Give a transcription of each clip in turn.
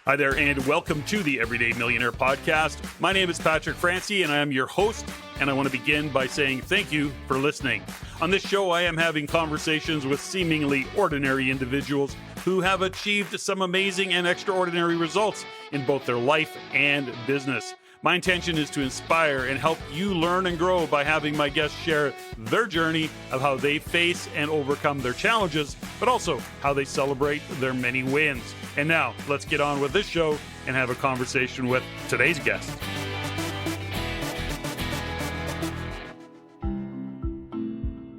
Hi there, and welcome to the Everyday Millionaire Podcast. My name is Patrick Francie, and I am your host, and I want to begin by saying thank you for listening. On this show, I am having conversations with seemingly ordinary individuals who have achieved some amazing and extraordinary results in both their life and business. My intention is to inspire and help you learn and grow by having my guests share their journey of how they face and overcome their challenges, but also how they celebrate their many wins. And now, let's get on with this show and have a conversation with today's guest.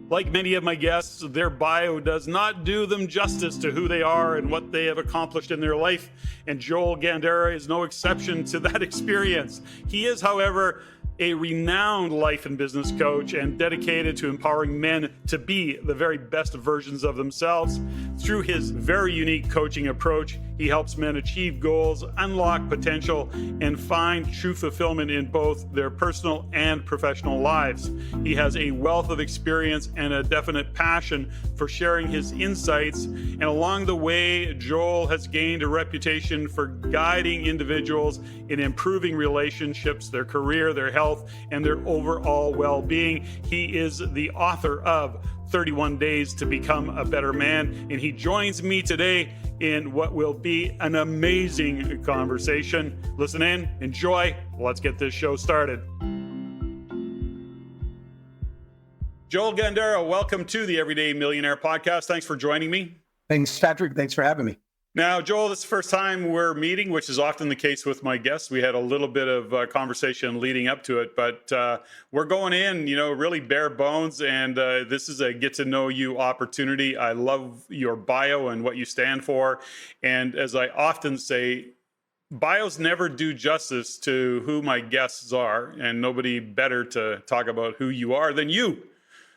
Like many of my guests, their bio does not do them justice to who they are and what they have accomplished in their life, and Joel Gandara is no exception to that experience. He is, however, a renowned life and business coach and dedicated to empowering men to be the very best versions of themselves. Through his very unique coaching approach, he helps men achieve goals, unlock potential, and find true fulfillment in both their personal and professional lives. He has a wealth of experience and a definite passion for sharing his insights, and along the way, Joel has gained a reputation for guiding individuals in improving relationships, their career, their health, and their overall well-being. He is the author of 31 Days to Become a Better Man, and he joins me today in what will be an amazing conversation. Listen in, enjoy, let's get this show started. Joel Gandara, welcome to the Everyday Millionaire Podcast. Thanks for joining me. Thanks, Patrick. Thanks for having me. Now, Joel, this is the first time we're meeting, which is often the case with my guests. We had a little bit of conversation leading up to it, but we're going in, really bare bones, and this is a get-to-know-you opportunity. I love your bio and what you stand for, and as I often say, bios never do justice to who my guests are, and nobody better to talk about who you are than you.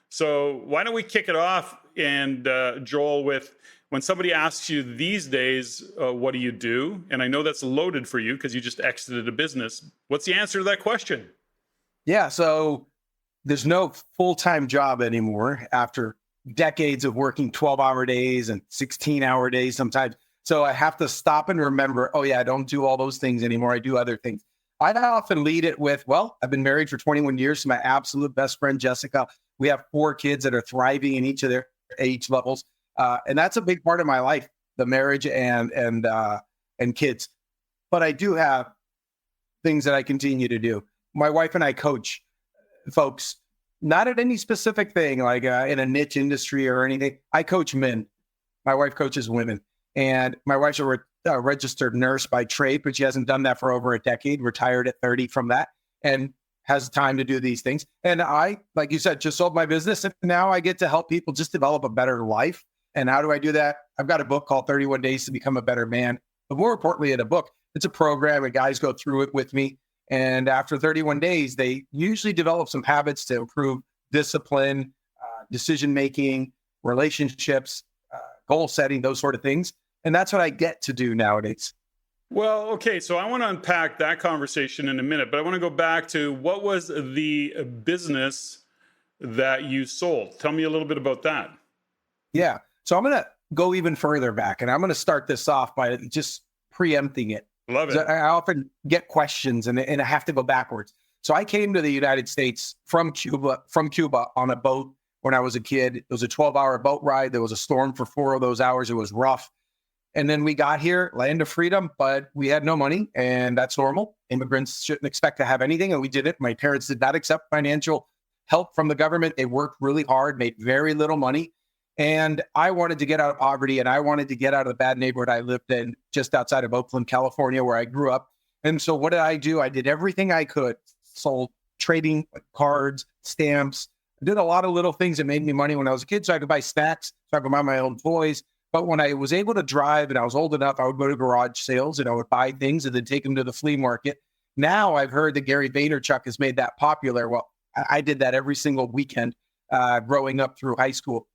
So why don't we kick it off, and Joel, with when somebody asks you these days, what do you do? And I know that's loaded for you because you just exited a business. What's the answer to that question? Yeah, so there's no full-time job anymore after decades of working 12-hour days and 16-hour days sometimes. So I have to stop and remember, I don't do all those things anymore. I do other things. I often lead it with, I've been married for 21 years to my absolute best friend, Jessica. We have 4 kids that are thriving in each of their age levels. And that's a big part of my life, the marriage and kids. But I do have things that I continue to do. My wife and I coach folks, not at any specific thing, like in a niche industry or anything. I coach men. My wife coaches women. And my wife's a registered nurse by trade, but she hasn't done that for over a decade, retired at 30 from that, and has time to do these things. And I, like you said, just sold my business. And now I get to help people just develop a better life. And how do I do that? I've got a book called 31 Days to Become a Better Man. But more importantly, in a book, it's a program and guys go through it with me. And after 31 days, they usually develop some habits to improve discipline, decision-making, relationships, goal setting, those sort of things. And that's what I get to do nowadays. Well, okay, so I want to unpack that conversation in a minute, but I want to go back to what was the business that you sold? Tell me a little bit about that. Yeah. So I'm going to go even further back, and I'm going to start this off by just preempting it. Love it. I often get questions, and I have to go backwards. So I came to the United States from Cuba on a boat when I was a kid. It was a 12-hour boat ride. There was a storm for 4 of those hours. It was rough. And then we got here, land of freedom, but we had no money, and that's normal. Immigrants shouldn't expect to have anything, and we did it. My parents did not accept financial help from the government. They worked really hard, made very little money. And I wanted to get out of poverty, and I wanted to get out of the bad neighborhood I lived in just outside of Oakland, California, where I grew up. And so what did I do? I did everything I could. Sold trading cards, stamps. I did a lot of little things that made me money when I was a kid. So I could buy snacks, so I could buy my own toys. But when I was able to drive and I was old enough, I would go to garage sales and I would buy things and then take them to the flea market. Now I've heard that Gary Vaynerchuk has made that popular. Well, I did that every single weekend growing up through high school.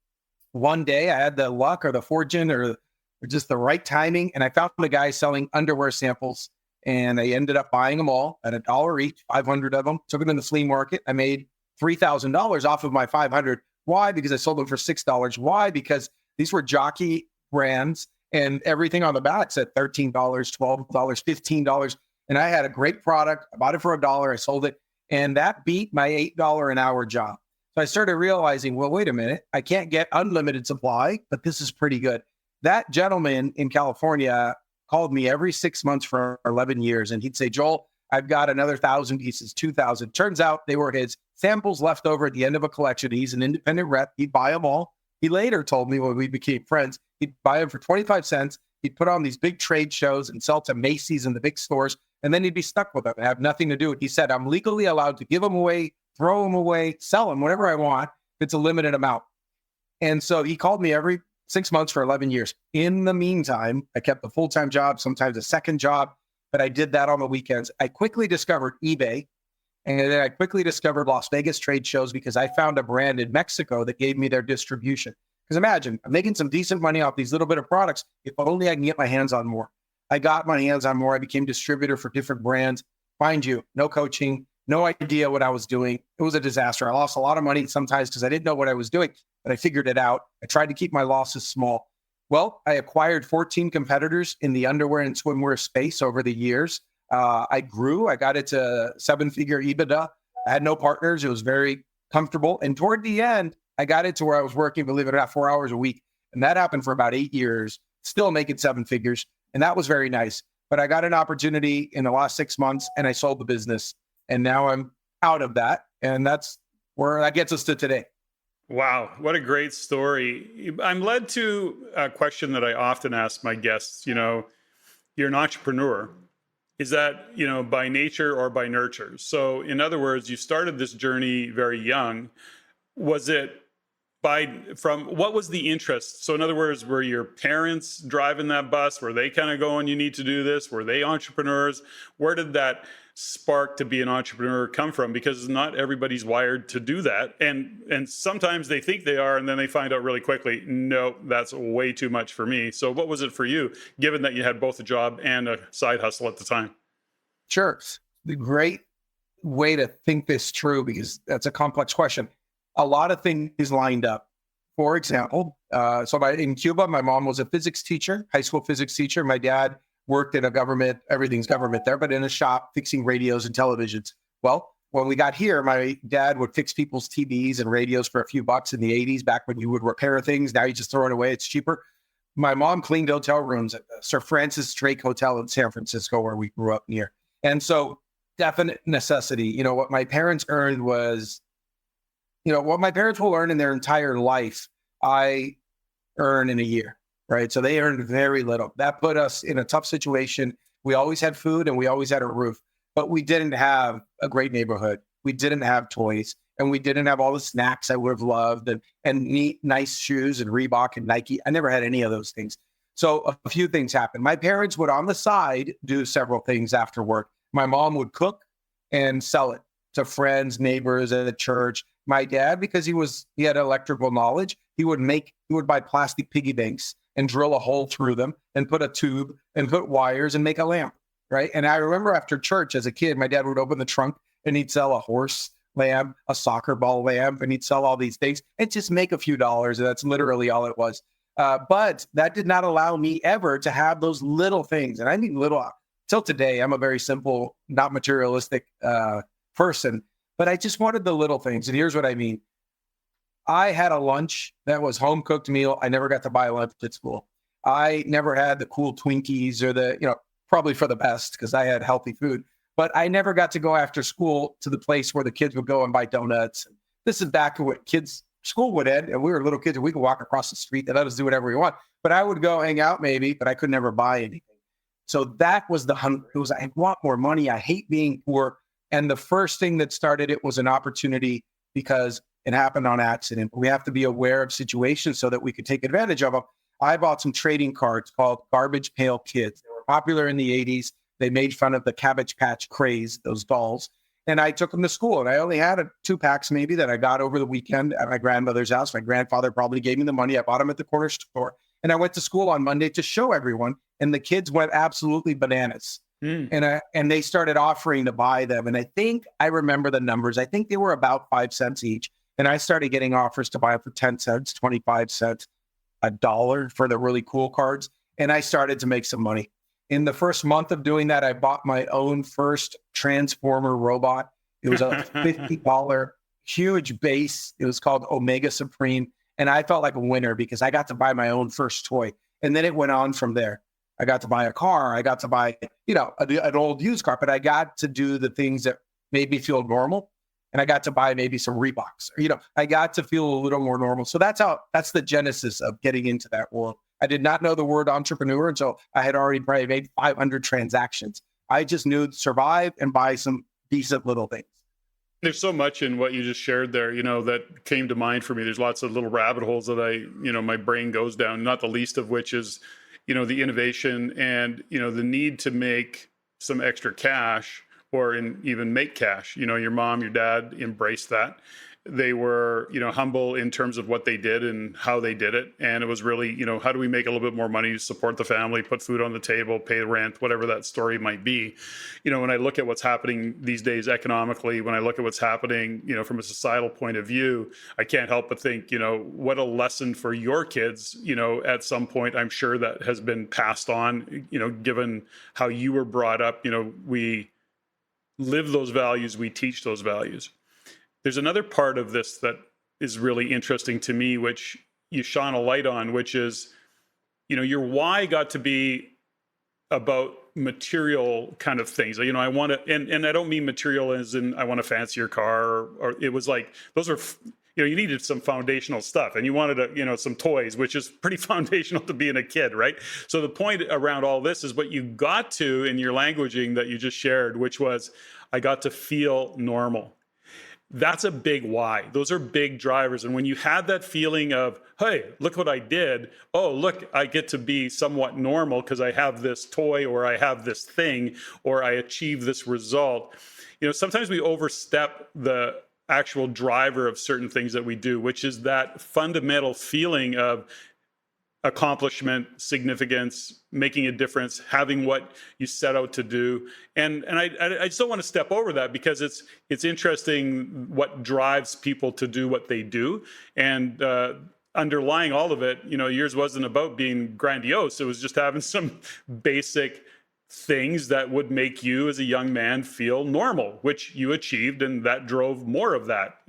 One day I had the luck or the fortune or just the right timing, and I found a guy selling underwear samples, and I ended up buying them all at $1 each, 500 of them, took them in the flea market. I made $3,000 off of my 500. Why? Because I sold them for $6. Why? Because these were jockey brands, and everything on the back said $13, $12, $15. And I had a great product. I bought it for $1. I sold it. And that beat my $8 an hour job. So I started realizing, well, wait a minute, I can't get unlimited supply, but this is pretty good. That gentleman in California called me every 6 months for 11 years. And he'd say, Joel, I've got another 1,000 pieces, 2,000. Turns out they were his samples left over at the end of a collection. He's an independent rep. He'd buy them all. He later told me when we became friends, he'd buy them for 25 cents. He'd put on these big trade shows and sell to Macy's and the big stores. And then he'd be stuck with them and have nothing to do with it. He said, I'm legally allowed to give them away, throw them away, sell them, whatever I want. It's a limited amount. And so he called me every 6 months for 11 years. In the meantime, I kept a full-time job, sometimes a second job, but I did that on the weekends. I quickly discovered eBay, and then I quickly discovered Las Vegas trade shows because I found a brand in Mexico that gave me their distribution. Because imagine, I'm making some decent money off these little bit of products. If only I can get my hands on more. I got my hands on more. I became distributor for different brands. Mind you, no coaching, no idea what I was doing. It was a disaster. I lost a lot of money sometimes because I didn't know what I was doing, but I figured it out. I tried to keep my losses small. Well, I acquired 14 competitors in the underwear and swimwear space over the years. I grew. I got it to 7-figure EBITDA. I had no partners. It was very comfortable. And toward the end, I got it to where I was working, believe it or not, 4 hours a week. And that happened for about 8 years, still making 7 figures. And that was very nice. But I got an opportunity in the last 6 months and I sold the business. And now I'm out of that. And that's where that gets us to today. Wow, what a great story. I'm led to a question that I often ask my guests. You're an entrepreneur. Is that, by nature or by nurture? So in other words, you started this journey very young. Was it what was the interest? So in other words, were your parents driving that bus? Were they kind of going, you need to do this? Were they entrepreneurs? Where did that spark to be an entrepreneur come from? Because not everybody's wired to do that. And sometimes they think they are, and then they find out really quickly, no, that's way too much for me. So what was it for you, given that you had both a job and a side hustle at the time? Sure. The great way to think this through, because that's a complex question. A lot of things lined up. For example, in Cuba, my mom was a physics teacher, high school physics teacher. My dad worked in a government, everything's government there, but in a shop fixing radios and televisions. Well, when we got here, my dad would fix people's TVs and radios for a few bucks in the 80s, back when you would repair things. Now you just throw it away, it's cheaper. My mom cleaned hotel rooms at the Sir Francis Drake Hotel in San Francisco, where we grew up near. And so definite necessity. What my parents earned was, what my parents will earn in their entire life, I earn in a year, right? So they earned very little. That put us in a tough situation. We always had food and we always had a roof, but we didn't have a great neighborhood. We didn't have toys, and we didn't have all the snacks I would have loved, and neat, nice shoes and Reebok and Nike. I never had any of those things. So a few things happened. My parents would on the side do several things after work. My mom would cook and sell it to friends, neighbors at the church. My dad, because he had electrical knowledge, he would buy plastic piggy banks and drill a hole through them and put a tube and put wires and make a lamp, right? And I remember after church as a kid, my dad would open the trunk and he'd sell a horse lamp, a soccer ball lamp, and he'd sell all these things and just make a few dollars. And that's literally all it was. But that did not allow me ever to have those little things. And I mean little, till today, I'm a very simple, not materialistic person. But I just wanted the little things. And here's what I mean. I had a lunch that was home cooked meal. I never got to buy lunch at school. I never had the cool Twinkies or probably for the best because I had healthy food. But I never got to go after school to the place where the kids would go and buy donuts. This is back when school would end and we were little kids and we could walk across the street. They let us do whatever we want. But I would go hang out maybe, but I could never buy anything. So that was the hunger. It was, I want more money. I hate being poor. And the first thing that started it was an opportunity because it happened on accident. We have to be aware of situations so that we could take advantage of them. I bought some trading cards called Garbage Pail Kids. They were popular in the 80s. They made fun of the Cabbage Patch craze, those dolls. And I took them to school. And I only had 2 packs maybe that I got over the weekend at my grandmother's house. My grandfather probably gave me the money. I bought them at the corner store. And I went to school on Monday to show everyone. And the kids went absolutely bananas. And they started offering to buy them. And I think I remember the numbers. I think they were about 5 cents each. And I started getting offers to buy it for 10 cents, 25 cents, $1 for the really cool cards. and I started to make some money. In the first month of doing that, I bought my own first transformer robot. It was a $50 huge base. It was called Omega Supreme. And I felt like a winner because I got to buy my own first toy. And then it went on from there. I got to buy a car. I got to buy, an old used car, but I got to do the things that made me feel normal. And I got to buy maybe some Reeboks. I got to feel a little more normal. So that's the genesis of getting into that world. I did not know the word entrepreneur until I had already probably made 500 transactions. I just knew to survive and buy some decent little things. There's so much in what you just shared there, that came to mind for me. There's lots of little rabbit holes that my brain goes down, not the least of which is, the innovation and, the need to make some extra cash or even make cash. Your mom, your dad embraced that. They were, humble in terms of what they did and how they did it. And it was really, how do we make a little bit more money to support the family, put food on the table, pay the rent, whatever that story might be. When I look at what's happening these days economically, when I look at what's happening, from a societal point of view, I can't help but think, what a lesson for your kids, at some point, I'm sure that has been passed on, given how you were brought up, we live those values, we teach those values. There's another part of this that is really interesting to me, which you shone a light on, which is, your why got to be about material kind of things. I want to, and I don't mean material as in I want a fancier car, or it was like, those are, you needed some foundational stuff and you wanted some toys, which is pretty foundational to being a kid, right? So the point around all this is what you got to in your languaging that you just shared, which was, I got to feel normal. That's a big why. Those are big drivers. And when you had that feeling of, hey, look what I did. Oh, look, I get to be somewhat normal because I have this toy or I have this thing or I achieve this result. Sometimes we overstep the actual driver of certain things that we do, which is that fundamental feeling of accomplishment, significance, making a difference, having what you set out to do. And I just don't want to step over that because it's interesting what drives people to do what they do. And underlying all of it, yours wasn't about being grandiose. It was just having some basic things that would make you as a young man feel normal, which you achieved, and that drove more of that.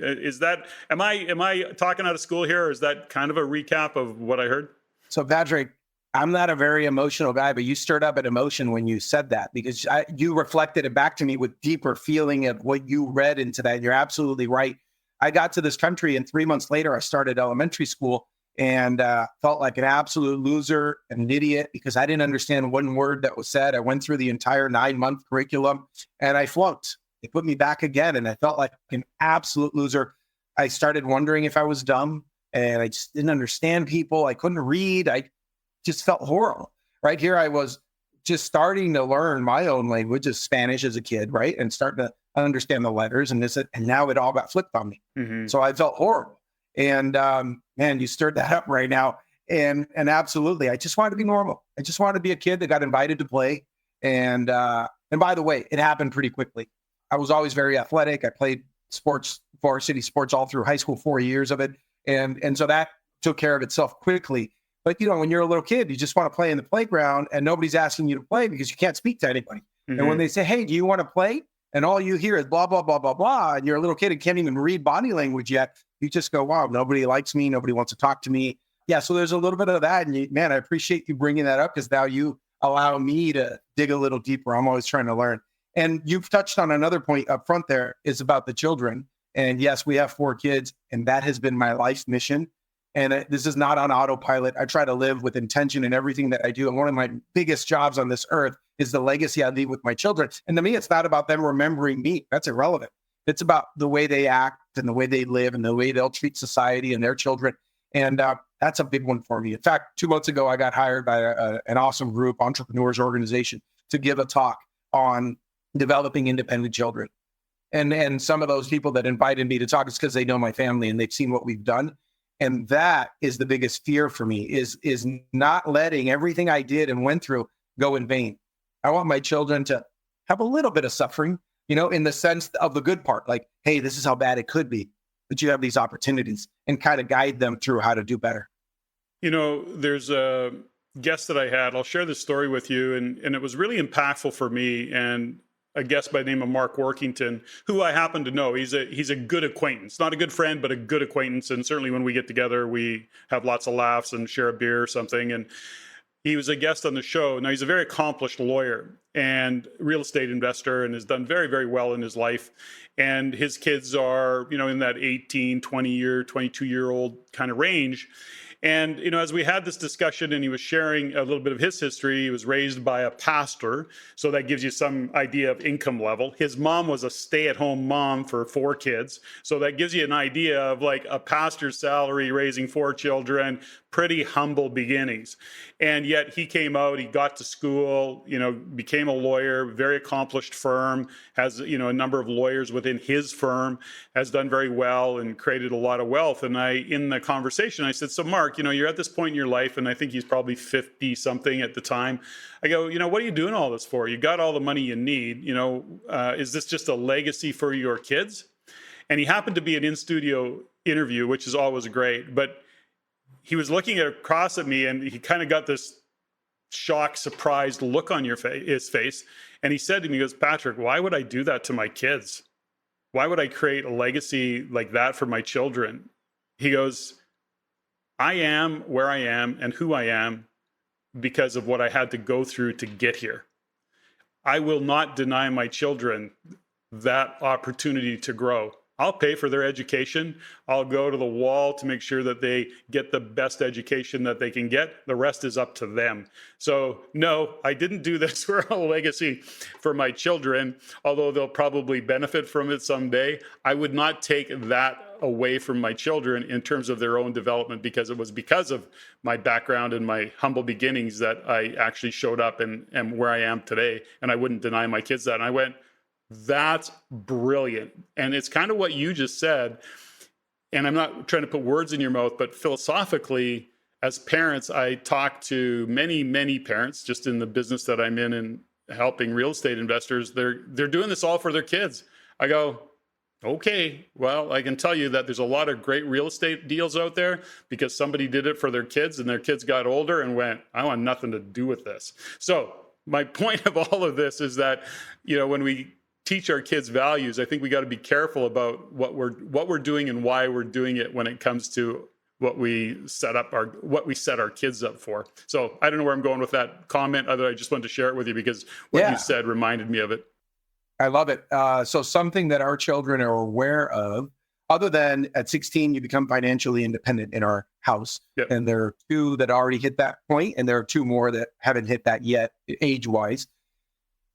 Am I talking out of school here, or is that kind of a recap of what I heard? So Patrick, I'm not a very emotional guy, but you stirred up an emotion when you said that because you reflected it back to me with deeper feeling of what you read into that. And you're absolutely right. I got to this country and 3 months later, I started elementary school and felt like an absolute loser and an idiot because I didn't understand one word that was said. I went through the entire 9-month curriculum and I flunked. They put me back again and I felt like an absolute loser. I started wondering if I was dumb. And I just didn't understand people. I couldn't read. I just felt horrible. Right here, I was just starting to learn my own language of Spanish as a kid, right? And starting to understand the letters and now it all got flipped on me. Mm-hmm. So I felt horrible. And man, you stirred that up right now. And absolutely, I just wanted to be normal. I just wanted to be a kid that got invited to play. And by the way, it happened pretty quickly. I was always very athletic. I played sports, varsity sports all through high school, 4 years of it. And so that took care of itself quickly. But, when you're a little kid, you just want to play in the playground and nobody's asking you to play because you can't speak to anybody. Mm-hmm. And when they say, hey, do you want to play? And all you hear is blah, blah, blah, blah, blah. And you're a little kid and can't even read body language yet. You just go, wow, nobody likes me. Nobody wants to talk to me. Yeah. So there's a little bit of that. And man, I appreciate you bringing that up because now you allow me to dig a little deeper. I'm always trying to learn. And you've touched on another point up front there is about the children. And yes, we have 4 kids, and that has been my life mission. And this is not on autopilot. I try to live with intention in everything that I do. And one of my biggest jobs on this earth is the legacy I leave with my children. And to me, it's not about them remembering me. That's irrelevant. It's about the way they act and the way they live and the way they'll treat society and their children. And that's a big one for me. In fact, 2 months ago, I got hired by an awesome group, entrepreneurs organization, to give a talk on developing independent children. And some of those people that invited me to talk is because they know my family and they've seen what we've done. And that is the biggest fear for me is not letting everything I did and went through go in vain. I want my children to have a little bit of suffering, in the sense of the good part, like, hey, this is how bad it could be, but you have these opportunities and kind of guide them through how to do better. There's a guest that I had, I'll share this story with you. And it was really impactful for me. And a guest by the name of Mark Workington, who I happen to know. He's a good acquaintance, not a good friend, but a good acquaintance. And certainly when we get together, we have lots of laughs and share a beer or something. And he was a guest on the show. Now, he's a very accomplished lawyer and real estate investor and has done very, very well in his life. And his kids are, in that 18, 22-year-old kind of range. And, as we had this discussion and he was sharing a little bit of his history, he was raised by a pastor. So that gives you some idea of income level. His mom was a stay-at-home mom for 4 kids. So that gives you an idea of like a pastor's salary, raising 4 children, pretty humble beginnings. And yet he came out, he got to school, became a lawyer, very accomplished firm, has, a number of lawyers within his firm, has done very well and created a lot of wealth. And in the conversation, I said, so Mark, you're at this point in your life, and I think he's probably 50 something at the time. I go, what are you doing all this for? You got all the money you need, is this just a legacy for your kids? And he happened to be an in-studio interview, which is always great, but he was looking across at me and he kind of got this shocked, surprised look on his face. And he said to me, he goes, Patrick, why would I do that to my kids? Why would I create a legacy like that for my children? He goes, I am where I am and who I am because of what I had to go through to get here. I will not deny my children that opportunity to grow. I'll pay for their education. I'll go to the wall to make sure that they get the best education that they can get. The rest is up to them. So no, I didn't do this for a legacy for my children, although they'll probably benefit from it someday. I would not take that away from my children in terms of their own development, because it was because of my background and my humble beginnings that I actually showed up and am where I am today. And I wouldn't deny my kids that. And I went, that's brilliant. And it's kind of what you just said. And I'm not trying to put words in your mouth, but philosophically, as parents, I talk to many, many parents just in the business that I'm in and helping real estate investors. They're doing this all for their kids. I go, okay, well, I can tell you that there's a lot of great real estate deals out there because somebody did it for their kids and their kids got older and went, I want nothing to do with this. So my point of all of this is that, when we teach our kids values, I think we got to be careful about what we're doing and why we're doing it when it comes to what we set our kids up for. So I don't know where I'm going with that comment, other I just wanted to share it with you because what you said reminded me of it. I love it. So something that our children are aware of, other than at 16, you become financially independent in our house. Yep. And there are 2 that already hit that point, and there are 2 more that haven't hit that yet, age-wise.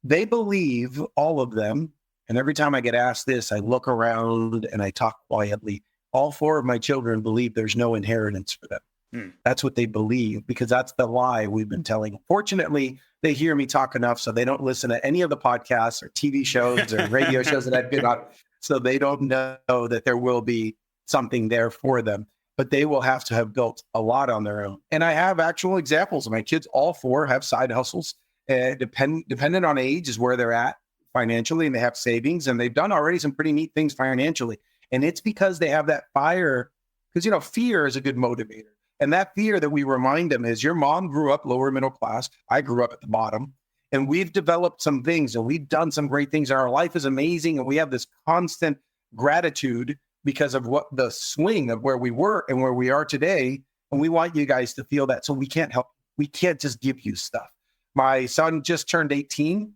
They believe, all of them, and every time I get asked this, I look around and I talk quietly. All 4 of my children believe there's no inheritance for them. That's what they believe, because that's the lie we've been telling them. Fortunately, they hear me talk enough, so they don't listen to any of the podcasts or TV shows or radio shows that I've been on. So they don't know that there will be something there for them, but they will have to have built a lot on their own. And I have actual examples. My kids, all 4, have side hustles. Dependent on age is where they're at financially, and they have savings, and they've done already some pretty neat things financially. And it's because they have that fire, because, fear is a good motivator. And that fear that we remind them is, your mom grew up lower middle class. I grew up at the bottom, and we've developed some things and we've done some great things. Our life is amazing. And we have this constant gratitude because of what the swing of where we were and where we are today. And we want you guys to feel that. So we can't just give you stuff. My son just turned 18,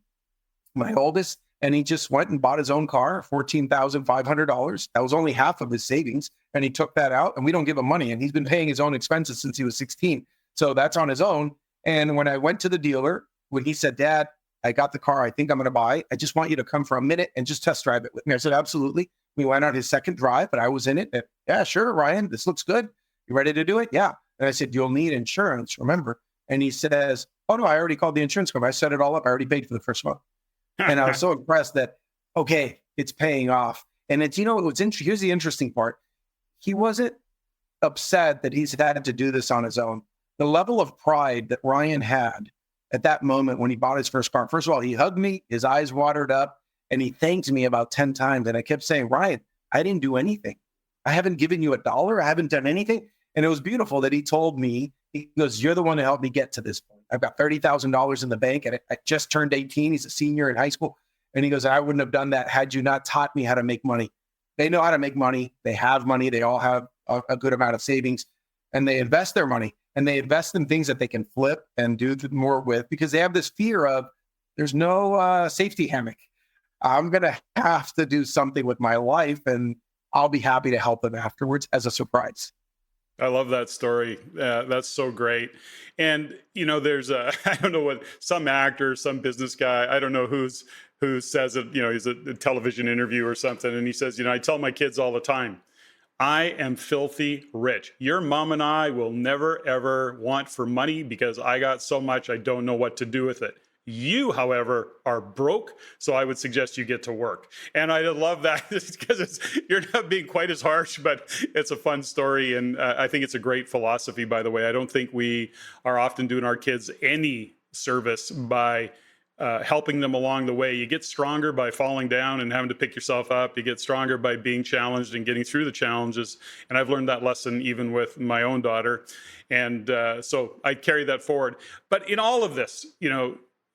my oldest, and he just went and bought his own car, $14,500. That was only half of his savings. And he took that out, and we don't give him money. And he's been paying his own expenses since he was 16. So that's on his own. And when I went to the dealer, when he said, Dad, I got the car I think I'm going to buy, I just want you to come for a minute and just test drive it with me. I said, absolutely. We went on his second drive, but I was in it. And, yeah, sure, Ryan, this looks good. You ready to do it? Yeah. And I said, you'll need insurance, remember? And he says, oh, no, I already called the insurance company. I set it all up. I already paid for the first month. And I was so impressed that, okay, it's paying off. And it's, here's the interesting part. He wasn't upset that he's had to do this on his own. The level of pride that Ryan had at that moment when he bought his first car, first of all, he hugged me, his eyes watered up, and he thanked me about 10 times. And I kept saying, Ryan, I didn't do anything. I haven't given you $1. I haven't done anything. And it was beautiful that he told me He goes, you're the one who helped me get to this point. I've got $30,000 in the bank and I just turned 18. He's a senior in high school. And he goes, I wouldn't have done that had you not taught me how to make money. They know how to make money. They have money. They all have a good amount of savings, and they invest their money, and they invest in things that they can flip and do more with, because they have this fear of there's no safety hammock. I'm going to have to do something with my life, and I'll be happy to help them afterwards as a surprise. I love that story. That's so great. And, there's I don't know what, some actor, some business guy, I don't know who says it, he's a television interview or something. And he says, I tell my kids all the time, I am filthy rich. Your mom and I will never, ever want for money because I got so much, I don't know what to do with it. You, however, are broke, so I would suggest you get to work. And I love that because you're not being quite as harsh, but it's a fun story. And I think it's a great philosophy, by the way. I don't think we are often doing our kids any service by helping them along the way. You get stronger by falling down and having to pick yourself up. You get stronger by being challenged and getting through the challenges. And I've learned that lesson even with my own daughter. And so I carry that forward. But in all of this,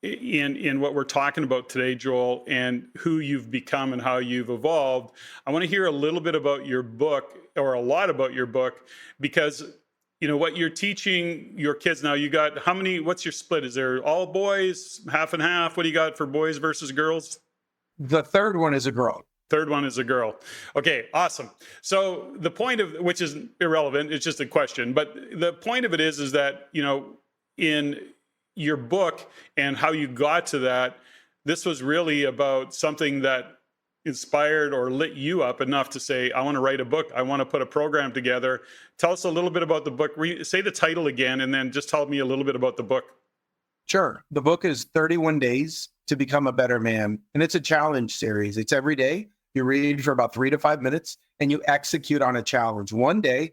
in what we're talking about today, Joel, and who you've become and how you've evolved, I want to hear a little bit about your book, or a lot about your book, because what you're teaching your kids now. You got how many? What's your split? Is there all boys, half and half? What do you got for boys versus girls? The third one is a girl. Third one is a girl. Okay, awesome. So the point of, which is irrelevant, it's just a question, but the point of it is that in your book and how you got to that, this was really about something that inspired or lit you up enough to say, I want to write a book. I want to put a program together. Tell us a little bit about the book. Say the title again, and then just tell me a little bit about the book. Sure. The book is 31 Days to Become a Better Man. And it's a challenge series. It's every day. You read for about 3 to 5 minutes and you execute on a challenge. One day,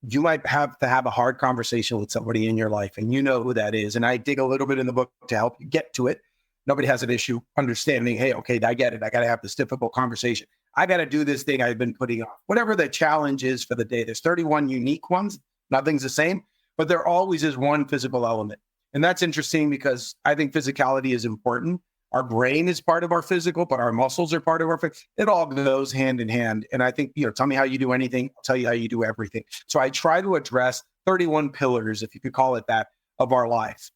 you might have to have a hard conversation with somebody in your life, and you know who that is. And I dig a little bit in the book to help you get to it. Nobody has an issue understanding, hey, okay, I get it. I got to have this difficult conversation. I got to do this thing I've been putting off. Whatever the challenge is for the day, there's 31 unique ones. Nothing's the same, but there always is one physical element. And that's interesting because I think physicality is important. Our brain is part of our physical, but our muscles are part of our physical. It all goes hand in hand. And I think, tell me how you do anything, I'll tell you how you do everything. So I try to address 31 pillars, if you could call it that, of our life.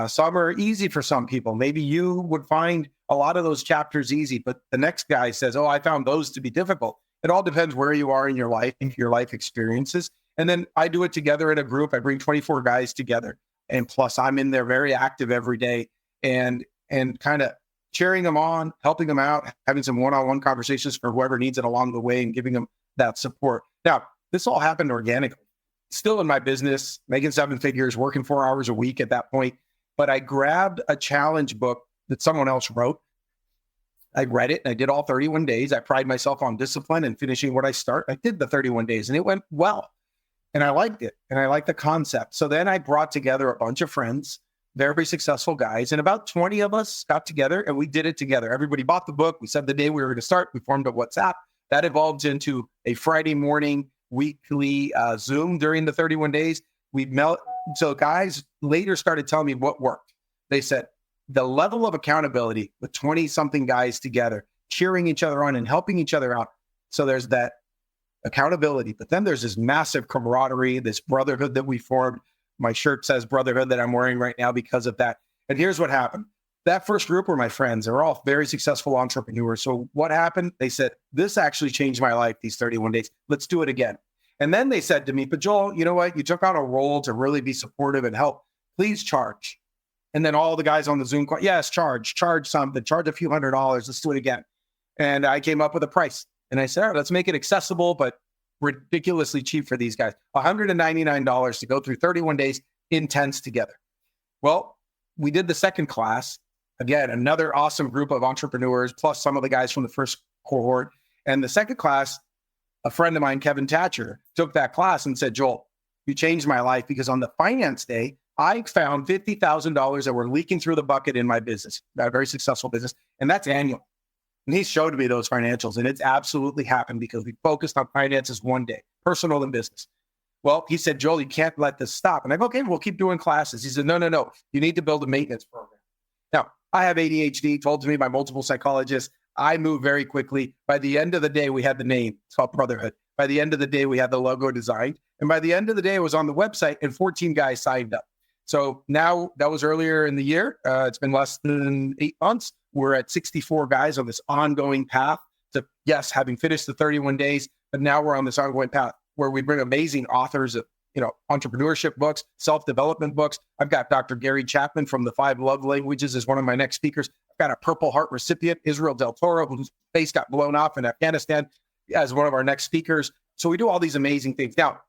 Some are easy for some people. Maybe you would find a lot of those chapters easy, but the next guy says, I found those to be difficult. It all depends where you are in your life and your life experiences. And then I do it together in a group. I bring 24 guys together. And plus I'm in there very active every day and kind of cheering them on, helping them out, having some one-on-one conversations for whoever needs it along the way and giving them that support. Now, this all happened organically. Still in my business, making 7 figures, working 4 hours a week at that point. But I grabbed a challenge book that someone else wrote. I read it and I did all 31 days. I pride myself on discipline and finishing what I start. I did the 31 days and it went well. And I liked it. And I liked the concept. So then I brought together a bunch of friends, very successful guys. And about 20 of us got together and we did it together. Everybody bought the book. We said the day we were going to start. We formed a WhatsApp. That evolved into a Friday morning weekly Zoom during the 31 days. We met. So guys later started telling me what worked. They said the level of accountability with 20 something guys together, cheering each other on and helping each other out. So there's that accountability, but then there's this massive camaraderie, this brotherhood that we formed. My shirt says brotherhood that I'm wearing right now because of that. And here's what happened. That first group were my friends. They're all very successful entrepreneurs. So what happened? They said, this actually changed my life, these 31 days. Let's do it again. And then they said to me, but Joel, you know what? You took on a role to really be supportive and help. Please charge. And then all the guys on the Zoom call, yes, charge something, charge a few $100s. Let's do it again. And I came up with a price. And I said, all right, let's make it accessible, but ridiculously cheap for these guys. $199 to go through 31 days intense together. Well, we did the second class. Again, another awesome group of entrepreneurs, plus some of the guys from the first cohort. And the second class, a friend of mine, Kevin Thatcher, took that class and said, Joel, you changed my life because on the finance day, I found $50,000 that were leaking through the bucket in my business, a very successful business. And that's annual. And he showed me those financials and it's absolutely happened because we focused on finances one day, personal and business. Well, he said, Joel, you can't let this stop. And I go, okay, we'll keep doing classes. He said, no. You need to build a maintenance program. Now, I have ADHD, told to me by multiple psychologists. I move very quickly. By the end of the day, we had the name. It's called Brotherhood. By the end of the day, we had the logo designed. And by the end of the day, it was on the website and 14 guys signed up. So now, that was earlier in the year. It's been less than 8 months. We're at 64 guys on this ongoing path to, yes, having finished the 31 days, but now we're on this ongoing path where we bring amazing authors of, entrepreneurship books, self-development books. I've got Dr. Gary Chapman from the 5 Love Languages as one of my next speakers. I've got a Purple Heart recipient, Israel Del Toro, whose face got blown off in Afghanistan, as one of our next speakers. So we do all these amazing things. Now,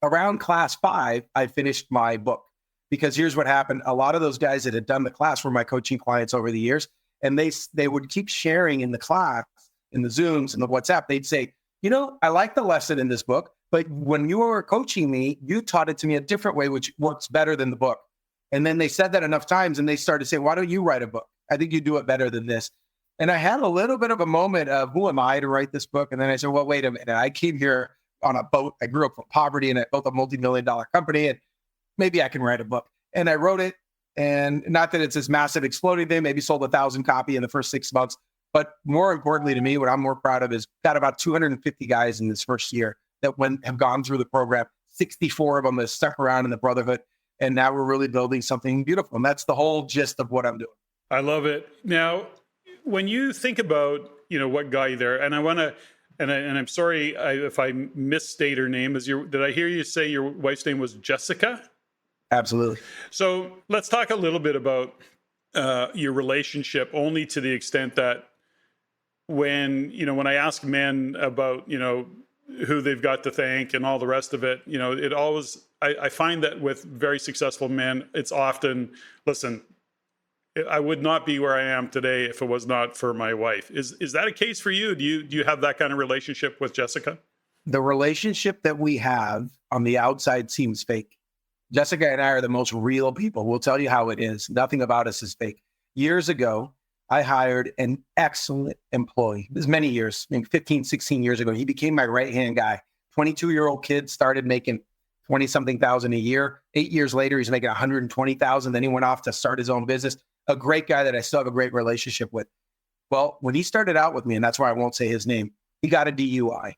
around class 5, I finished my book because here's what happened. A lot of those guys that had done the class were my coaching clients over the years, and they would keep sharing in the class, in the Zooms and the WhatsApp. They'd say, I like the lesson in this book, but when you were coaching me, you taught it to me a different way, which works better than the book. And then they said that enough times and they started saying, why don't you write a book? I think you do it better than this. And I had a little bit of a moment of, who am I to write this book? And then I said, well, wait a minute. I came here on a boat. I grew up from poverty and I built a multi-million-dollar company, and maybe I can write a book. And I wrote it. And not that it's this massive exploding thing, maybe sold 1,000 copies in the first 6 months. But more importantly to me, what I'm more proud of is got about 250 guys in this first year that have gone through the program. 64 of them have stuck around in the Brotherhood. And now we're really building something beautiful. And that's the whole gist of what I'm doing. I love it. Now, when you think about, what got you there, and I want to, and I'm sorry if I misstate her name. Did I hear you say your wife's name was Jessica? Absolutely. So let's talk a little bit about your relationship, only to the extent that when I ask men about, who they've got to thank and all the rest of it, it always, I find that with very successful men, it's often, listen, I would not be where I am today if it was not for my wife. Is that a case for you? Do you have that kind of relationship with Jessica? The relationship that we have on the outside seems fake. Jessica and I are the most real people. We'll tell you how it is. Nothing about us is fake. Years ago, I hired an excellent employee. This is many years, 15, 16 years ago. He became my right-hand guy. 22-year-old kid, started making 20-something thousand a year. 8 years later, he's making 120,000. Then he went off to start his own business. A great guy that I still have a great relationship with. Well, when he started out with me, and that's why I won't say his name, he got a DUI,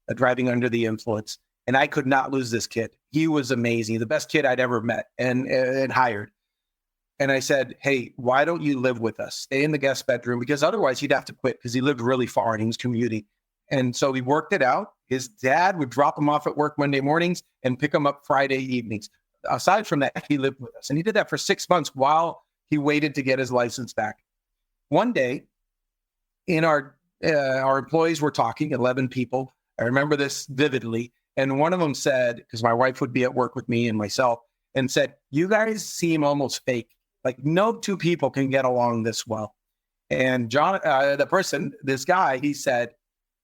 a driving under the influence. And I could not lose this kid. He was amazing, the best kid I'd ever met and hired. And I said, hey, why don't you live with us? Stay in the guest bedroom, because otherwise he'd have to quit because he lived really far and he was commuting. And so we worked it out. His dad would drop him off at work Monday mornings and pick him up Friday evenings. Aside from that, he lived with us. And he did that for 6 months while he waited to get his license back. One day, in our employees were talking, 11 people. I remember this vividly. And one of them said, because my wife would be at work with me and myself, and said, you guys seem almost fake. Like no two people can get along this well. And John, this guy, he said,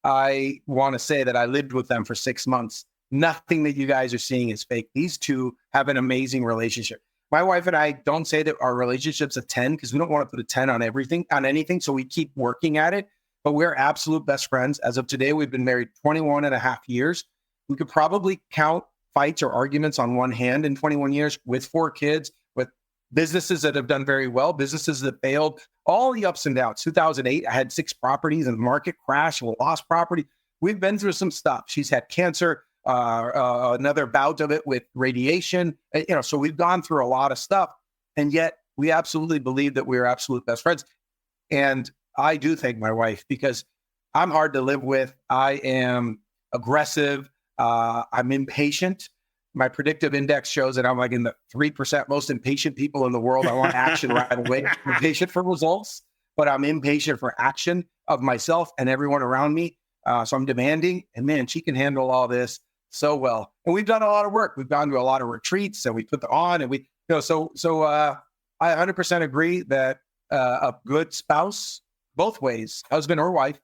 I want to say that I lived with them for 6 months. Nothing that you guys are seeing is fake. These two have an amazing relationship. My wife and I don't say that our relationship's a 10 because we don't want to put a 10 on anything. So we keep working at it, but we're absolute best friends. As of today, we've been married 21 and a half years. We could probably count fights or arguments on one hand in 21 years with 4 kids, with businesses that have done very well, businesses that failed, all the ups and downs. 2008, I had 6 properties and the market crashed, we lost property. We've been through some stuff. She's had cancer, another bout of it with radiation. So we've gone through a lot of stuff, and yet we absolutely believe that we're absolute best friends. And I do thank my wife because I'm hard to live with. I am aggressive. I'm impatient. My predictive index shows that I'm like in the 3% most impatient people in the world. I want action right away. I'm impatient for results, but I'm impatient for action of myself and everyone around me. So I'm demanding, and man, she can handle all this so well. And we've done a lot of work. We've gone to a lot of retreats and we put them on, and I 100% agree that a good spouse, both ways, husband or wife,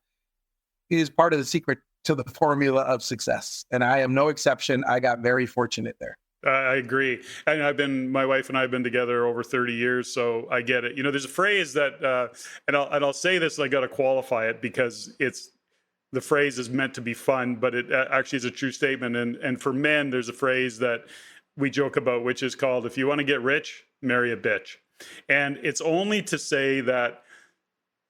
is part of the secret to the formula of success. And I am no exception. I got very fortunate there. I agree. And my wife and I have been together over 30 years, so I get it. There's a phrase that, and I'll say this, and I got to qualify it because it's the phrase is meant to be fun, but it actually is a true statement. And for men, there's a phrase that we joke about, which is called, if you want to get rich, marry a bitch. And it's only to say that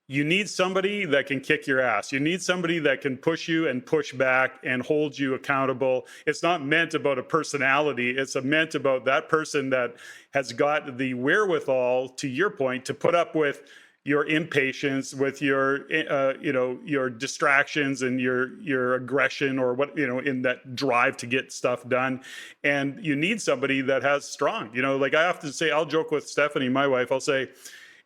you need somebody that can kick your ass. You need somebody that can push you and push back and hold you accountable. It's not meant about a personality. It's meant about that person that has got the wherewithal, to your point, to put up with your impatience, with your, your distractions and your aggression, or what, in that drive to get stuff done. And you need somebody that has strong, like I often say, I'll joke with Stephanie, my wife, I'll say,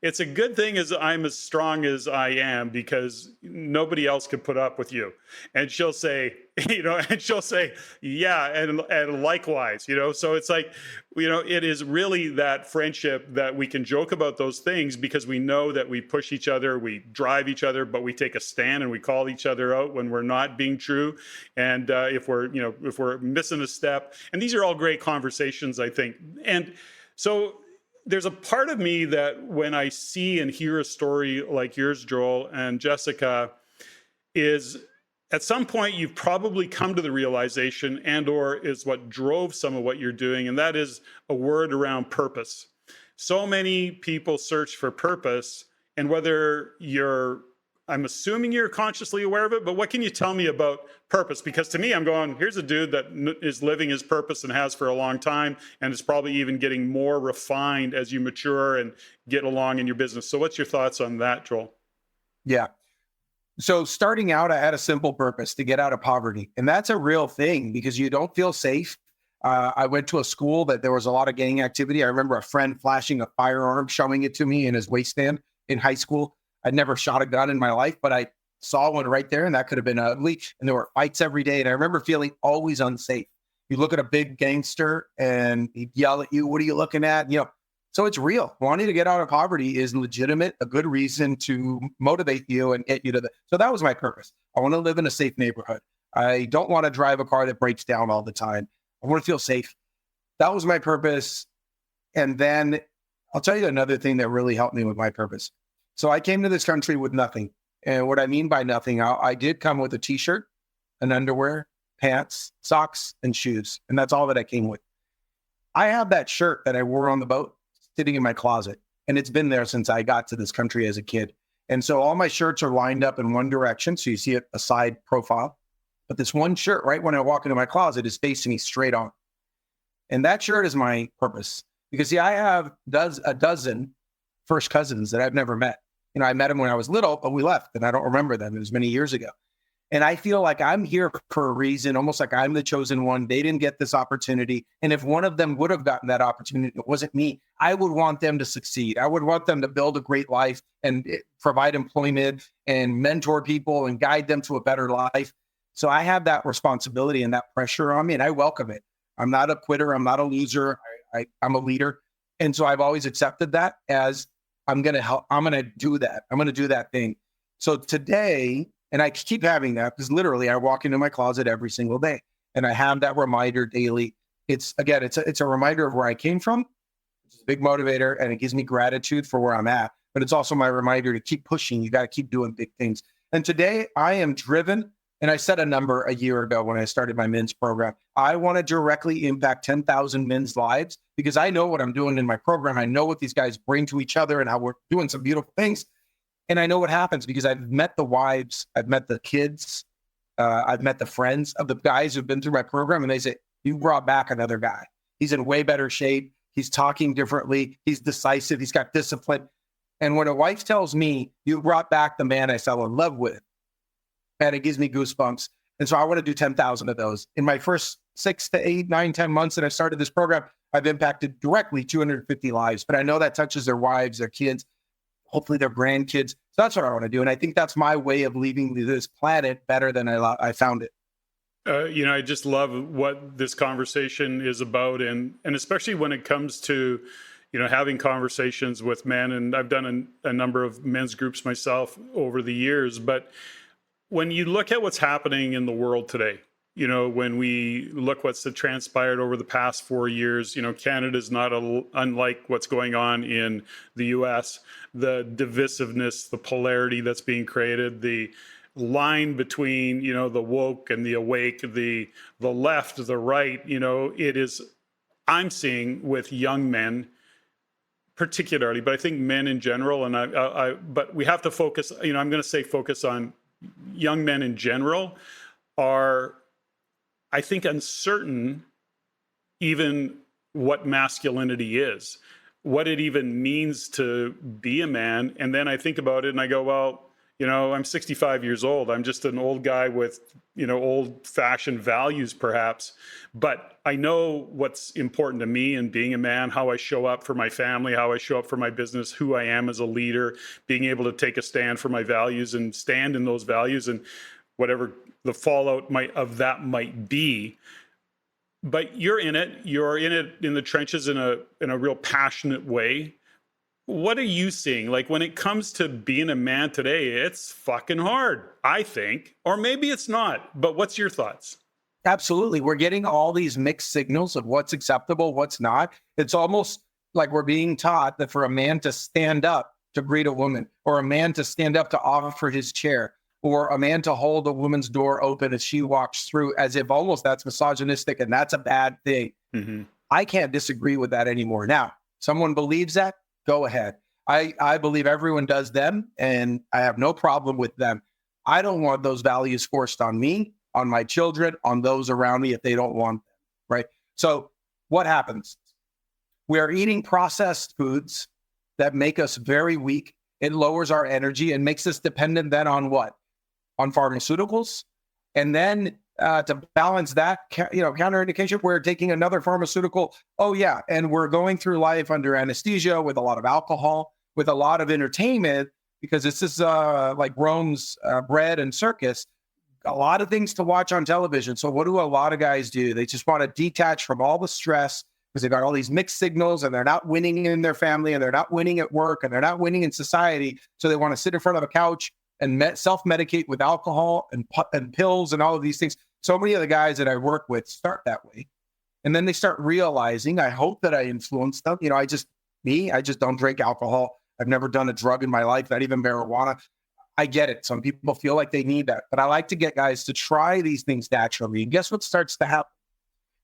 it's a good thing as I'm as strong as I am, because nobody else could put up with you. And she'll say, yeah, and likewise, so it's like, it is really that friendship that we can joke about those things, because we know that we push each other, we drive each other, but we take a stand and we call each other out when we're not being true. And if we're missing a step, and these are all great conversations, I think. And so there's a part of me that when I see and hear a story like yours, Joel and Jessica, is at some point you've probably come to the realization, and or is what drove some of what you're doing, and that is a word around purpose. So many people search for purpose, and whether I'm assuming you're consciously aware of it, but what can you tell me about purpose? Because to me, I'm going, here's a dude that is living his purpose and has for a long time, and is probably even getting more refined as you mature and get along in your business. So what's your thoughts on that, Joel? Yeah. So starting out, I had a simple purpose: to get out of poverty. And that's a real thing, because you don't feel safe. I went to a school that there was a lot of gang activity. I remember a friend flashing a firearm, showing it to me in his waistband in high school. I'd never shot a gun in my life, but I saw one right there, and that could have been ugly. And there were fights every day. And I remember feeling always unsafe. You look at a big gangster and he'd yell at you, "What are you looking at?" So it's real. Wanting to get out of poverty is legitimate, a good reason to motivate you and get you to so that was my purpose. I want to live in a safe neighborhood. I don't want to drive a car that breaks down all the time. I want to feel safe. That was my purpose. And then I'll tell you another thing that really helped me with my purpose. So I came to this country with nothing. And what I mean by nothing, I did come with a t-shirt, an underwear, pants, socks, and shoes. And that's all that I came with. I have that shirt that I wore on the boat sitting in my closet. And it's been there since I got to this country as a kid. And so all my shirts are lined up in one direction. So you see a side profile. But this one shirt, right when I walk into my closet, is facing me straight on. And that shirt is my purpose. Because see, I have a dozen first cousins that I've never met. I met them when I was little, but we left, and I don't remember them. It was many years ago. And I feel like I'm here for a reason, almost like I'm the chosen one. They didn't get this opportunity. And if one of them would have gotten that opportunity, it wasn't me. I would want them to succeed. I would want them to build a great life and provide employment and mentor people and guide them to a better life. So I have that responsibility and that pressure on me, and I welcome it. I'm not a quitter. I'm not a loser. I'm a leader. And so I've always accepted that as I'm going to help. I'm going to do that. I'm going to do that thing. So today, and I keep having that because literally I walk into my closet every single day and I have that reminder daily. It's a reminder of where I came from. It's a big motivator, and it gives me gratitude for where I'm at. But it's also my reminder to keep pushing. You got to keep doing big things. And today I am driven. And I set a number a year ago when I started my men's program. I want to directly impact 10,000 men's lives because I know what I'm doing in my program. I know what these guys bring to each other and how we're doing some beautiful things. And I know what happens because I've met the wives, I've met the kids, I've met the friends of the guys who've been through my program. And they say, you brought back another guy. He's in way better shape. He's talking differently. He's decisive. He's got discipline. And when a wife tells me, you brought back the man I fell in love with, and it gives me goosebumps. And so I want to do 10,000 of those. In my first 6 to 8, 9, 10 months that I started this program, I've impacted directly 250 lives. But I know that touches their wives, their kids, hopefully their grandkids. So that's what I want to do. And I think that's my way of leaving this planet better than I found it. I just love what this conversation is about. And especially when it comes to, having conversations with men. And I've done a number of men's groups myself over the years. But when you look at what's happening in the world today, when we look what's transpired over the past 4 years, Canada's not unlike what's going on in the US, the divisiveness, the polarity that's being created, the line between, the woke and the awake, the left, the right, I'm seeing with young men particularly, but I think men in general, and but we have to focus, I'm going to say focus on young men in general are, I think, uncertain even what masculinity is, what it even means to be a man. And then I think about it and I go, well, I'm 65 years old. I'm just an old guy with, old-fashioned values, perhaps. But I know what's important to me in being a man, how I show up for my family, how I show up for my business, who I am as a leader, being able to take a stand for my values and stand in those values and whatever the fallout of that might be. But you're in it in the trenches in a real passionate way. What are you seeing? Like when it comes to being a man today, it's fucking hard, I think, or maybe it's not, but what's your thoughts? Absolutely. We're getting all these mixed signals of what's acceptable, what's not. It's almost like we're being taught that for a man to stand up to greet a woman, or a man to stand up to offer his chair, or a man to hold a woman's door open as she walks through, as if almost that's misogynistic and that's a bad thing. Mm-hmm. I can't disagree with that anymore. Now, someone believes that, go ahead. I believe everyone does them, and I have no problem with them. I don't want those values forced on me, on my children, on those around me if they don't want them, right? So what happens? We are eating processed foods that make us very weak. It lowers our energy and makes us dependent then on what? On pharmaceuticals. And then to balance that, counterindication, we're taking another pharmaceutical. Oh, yeah. And we're going through life under anesthesia with a lot of alcohol, with a lot of entertainment, because this is like Rome's bread and circus, a lot of things to watch on television. So what do a lot of guys do? They just want to detach from all the stress because they've got all these mixed signals and they're not winning in their family and they're not winning at work and they're not winning in society. So they want to sit in front of a couch and self-medicate with alcohol and pills and all of these things. So many of the guys that I work with start that way. And then they start realizing, I hope that I influence them. I just don't drink alcohol. I've never done a drug in my life, not even marijuana. I get it. Some people feel like they need that. But I like to get guys to try these things naturally. And guess what starts to happen?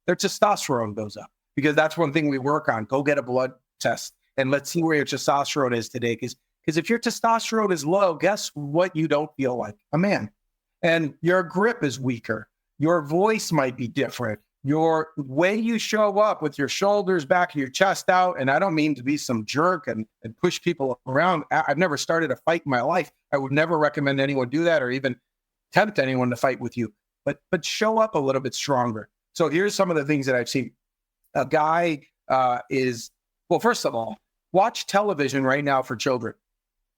Their testosterone goes up, because that's one thing we work on. Go get a blood test and let's see where your testosterone is today. Because if your testosterone is low, guess what? You don't feel like a man. And your grip is weaker. Your voice might be different. Your way you show up with your shoulders back and your chest out. And I don't mean to be some jerk and push people around. I've never started a fight in my life. I would never recommend anyone do that or even tempt anyone to fight with you. But show up a little bit stronger. So here's some of the things that I've seen. A guy first of all, watch television right now for children.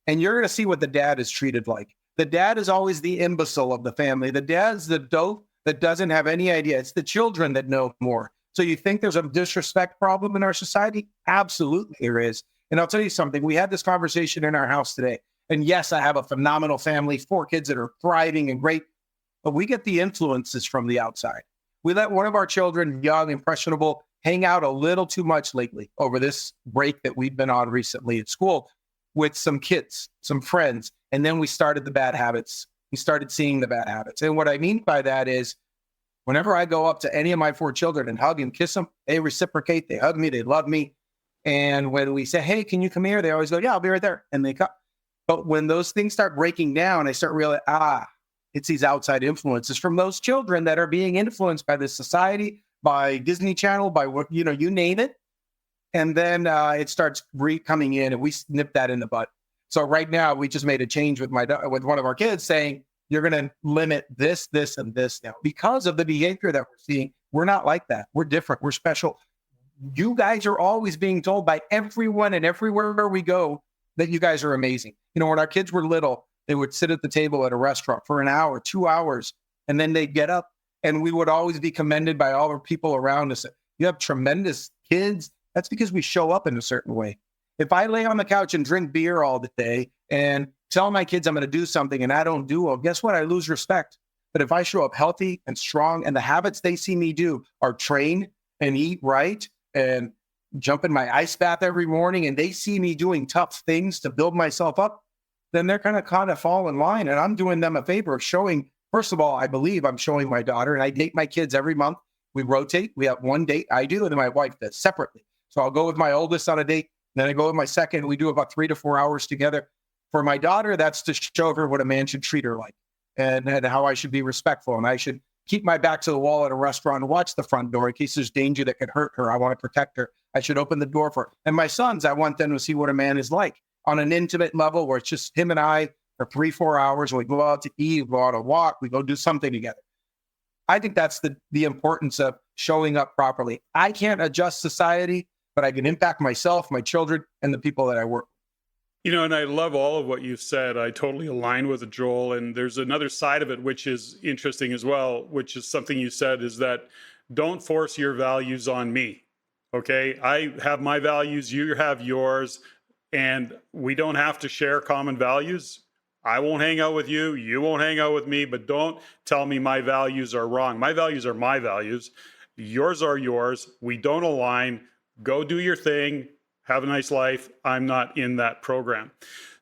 And you're going to see what the dad is treated like. The dad is always the imbecile of the family. The dad's the dope that doesn't have any idea. It's the children that know more. So you think there's a disrespect problem in our society? Absolutely there is. And I'll tell you something. We had this conversation in our house today. And yes, I have a phenomenal family, 4 kids that are thriving and great. But we get the influences from the outside. We let one of our children, young, impressionable, hang out a little too much lately over this break that we've been on recently at school with some kids, some friends. And then we started the bad habits. We started seeing the bad habits. And what I mean by that is whenever I go up to any of my 4 children and hug and kiss them, they reciprocate, they hug me, they love me. And when we say, hey, can you come here? They always go, yeah, I'll be right there. And they come. But when those things start breaking down, I start realizing, it's these outside influences from those children that are being influenced by this society, by Disney Channel, by what, you name it. And then it starts coming in and we snip that in the butt. So right now we just made a change with one of our kids saying, you're going to limit this, this, and this now because of the behavior that we're seeing. We're not like that. We're different. We're special. You guys are always being told by everyone and everywhere we go that you guys are amazing. When our kids were little, they would sit at the table at a restaurant for an hour, 2 hours, and then they'd get up and we would always be commended by all the people around us. You have tremendous kids. That's because we show up in a certain way. If I lay on the couch and drink beer all the day and tell my kids I'm going to do something and I don't do it, guess what? I lose respect. But if I show up healthy and strong and the habits they see me do are train and eat right and jump in my ice bath every morning and they see me doing tough things to build myself up, then they're going to kind of fall in line. And I'm doing them a favor of showing, first of all, I believe I'm showing my daughter, and I date my kids every month. We rotate. We have one date I do, and then my wife does separately. So I'll go with my oldest on a date, then I go with my second. We do about 3 to 4 hours together. For my daughter, that's to show her what a man should treat her like, and how I should be respectful. And I should keep my back to the wall at a restaurant and watch the front door in case there's danger that could hurt her. I want to protect her. I should open the door for her. And my sons, I want them to see what a man is like on an intimate level where it's just him and I for 3, 4 hours. We go out to eat, we go out to walk, we go do something together. I think that's the importance of showing up properly. I can't adjust society, but I can impact myself, my children, and the people that I work with. You know, and I love all of what you've said. I totally align with it, Joel. And there's another side of it, which is interesting as well, which is something you said, is that don't force your values on me. Okay. I have my values, you have yours, and we don't have to share common values. I won't hang out with you. You won't hang out with me, but don't tell me my values are wrong. My values are my values. Yours are yours. We don't align. Go do your thing. Have a nice life. I'm not in that program.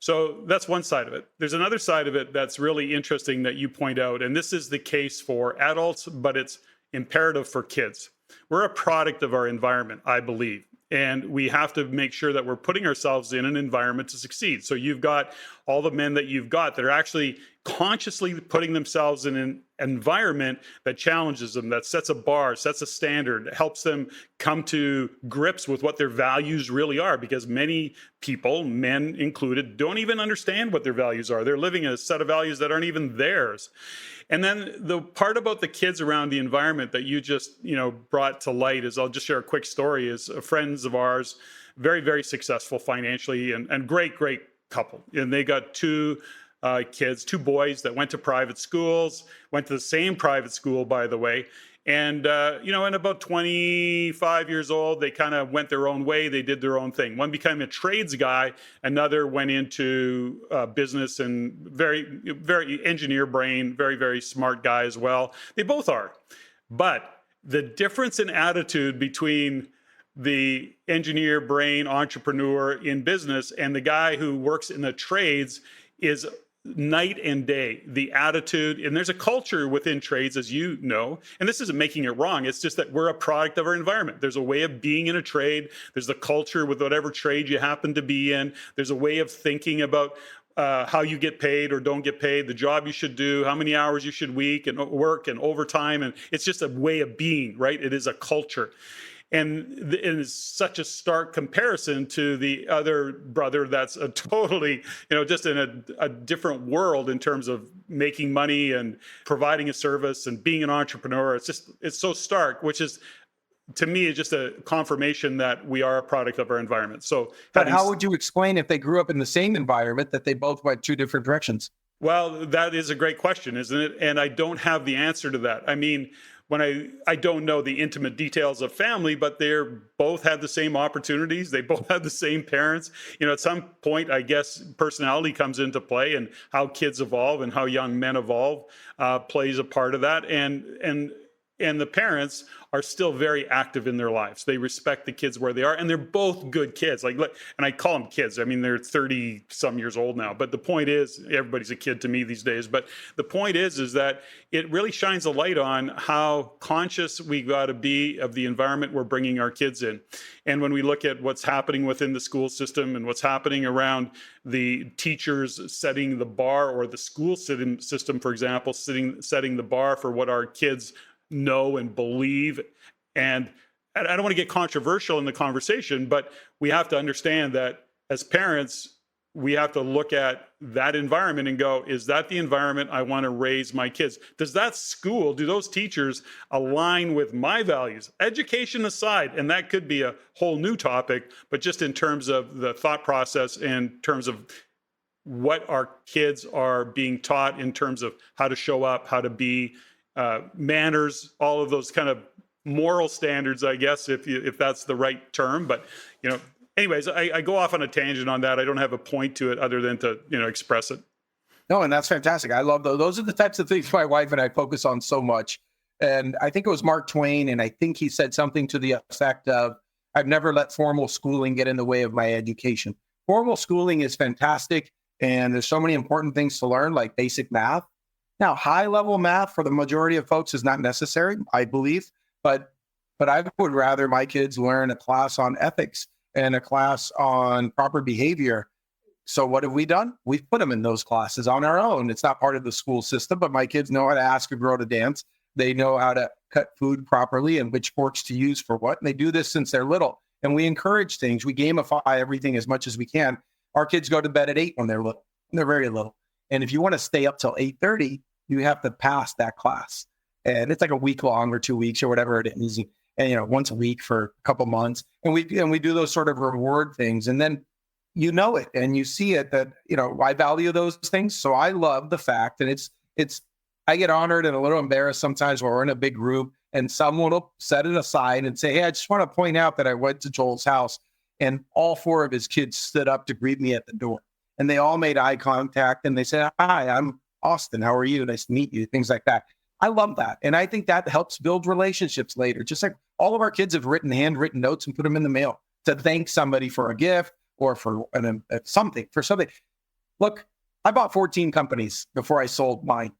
So that's one side of it. There's another side of it that's really interesting that you point out, and this is the case for adults, but it's imperative for kids. We're a product of our environment, I believe. And we have to make sure that we're putting ourselves in an environment to succeed. So you've got all the men that you've got that are actually consciously putting themselves in an environment that challenges them, that sets a bar, sets a standard, helps them come to grips with what their values really are. Because many people, men included, don't even understand what their values are. They're living a set of values that aren't even theirs. And then the part about the kids around the environment that you just, brought to light is, I'll just share a quick story, is friends of ours, very, very successful financially and great couple. And they got 2 kids, 2 boys that went to private schools, went to the same private school, by the way. And, and about 25 years old, they kind of went their own way. They did their own thing. One became a trades guy. Another went into business, and very, very engineer brain, very, very smart guy as well. They both are. But the difference in attitude between the engineer brain entrepreneur in business and the guy who works in the trades is night and day. The attitude, and there's a culture within trades, as you know, and this isn't making it wrong. It's just that we're a product of our environment. There's a way of being in a trade. There's the culture with whatever trade you happen to be in. There's a way of thinking about how you get paid or don't get paid, the job you should do, how many hours you should work and overtime. And it's just a way of being, right? It is a culture. And it is such a stark comparison to the other brother that's a totally, just in a different world in terms of making money and providing a service and being an entrepreneur. It's so stark, which is, to me, is just a confirmation that we are a product of our environment. So, but how would you explain if they grew up in the same environment that they both went 2 different directions? Well, that is a great question, isn't it? And I don't have the answer to that. I mean, when I don't know the intimate details of family, but they're both had the same opportunities. They both had the same parents. At some point, I guess personality comes into play, and how kids evolve and how young men evolve plays a part of that. And the parents are still very active in their lives. They respect the kids where they are, and they're both good kids. And I call them kids. I mean, they're 30 some years old now. But the point is, everybody's a kid to me these days. But the point is that it really shines a light on how conscious we got to be of the environment we're bringing our kids in. And when we look at what's happening within the school system and what's happening around the teachers setting the bar, or the school system, for example, setting the bar for what our kids know and believe. And I don't want to get controversial in the conversation, but we have to understand that as parents, we have to look at that environment and go, is that the environment I want to raise my kids? Does that school, do those teachers align with my values? Education aside, and that could be a whole new topic, but just in terms of the thought process, in terms of what our kids are being taught in terms of how to show up, how to be, manners, all of those kind of moral standards, I guess, if that's the right term. But, anyways, I go off on a tangent on that. I don't have a point to it other than to, express it. No, and that's fantastic. I love those. Those are the types of things my wife and I focus on so much. And I think it was Mark Twain, and I think he said something to the effect of, I've never let formal schooling get in the way of my education. Formal schooling is fantastic. And there's so many important things to learn, like basic math. Now, high level math for the majority of folks is not necessary, I believe, but I would rather my kids learn a class on ethics and a class on proper behavior. So what have we done? We've put them in those classes on our own. It's not part of the school system, but my kids know how to ask a girl to dance. They know how to cut food properly and which forks to use for what. And they do this since they're little. And we encourage things. We gamify everything as much as we can. Our kids go to bed at 8 when they're little. They're very little. And if you want to stay up till 8:30, you have to pass that class. And it's like a week long or 2 weeks or whatever it is. And, once a week for a couple months. And we do those sort of reward things. And then you know it and you see it that, I value those things. So I love the fact, and I get honored and a little embarrassed sometimes when we're in a big group and someone will set it aside and say, hey, I just want to point out that I went to Joel's house and all 4 of his kids stood up to greet me at the door. And they all made eye contact and they said, hi, I'm Austin. How are you? Nice to meet you. Things like that. I love that. And I think that helps build relationships later. Just like all of our kids have written handwritten notes and put them in the mail to thank somebody for a gift or for something. Look, I bought 14 companies before I sold mine.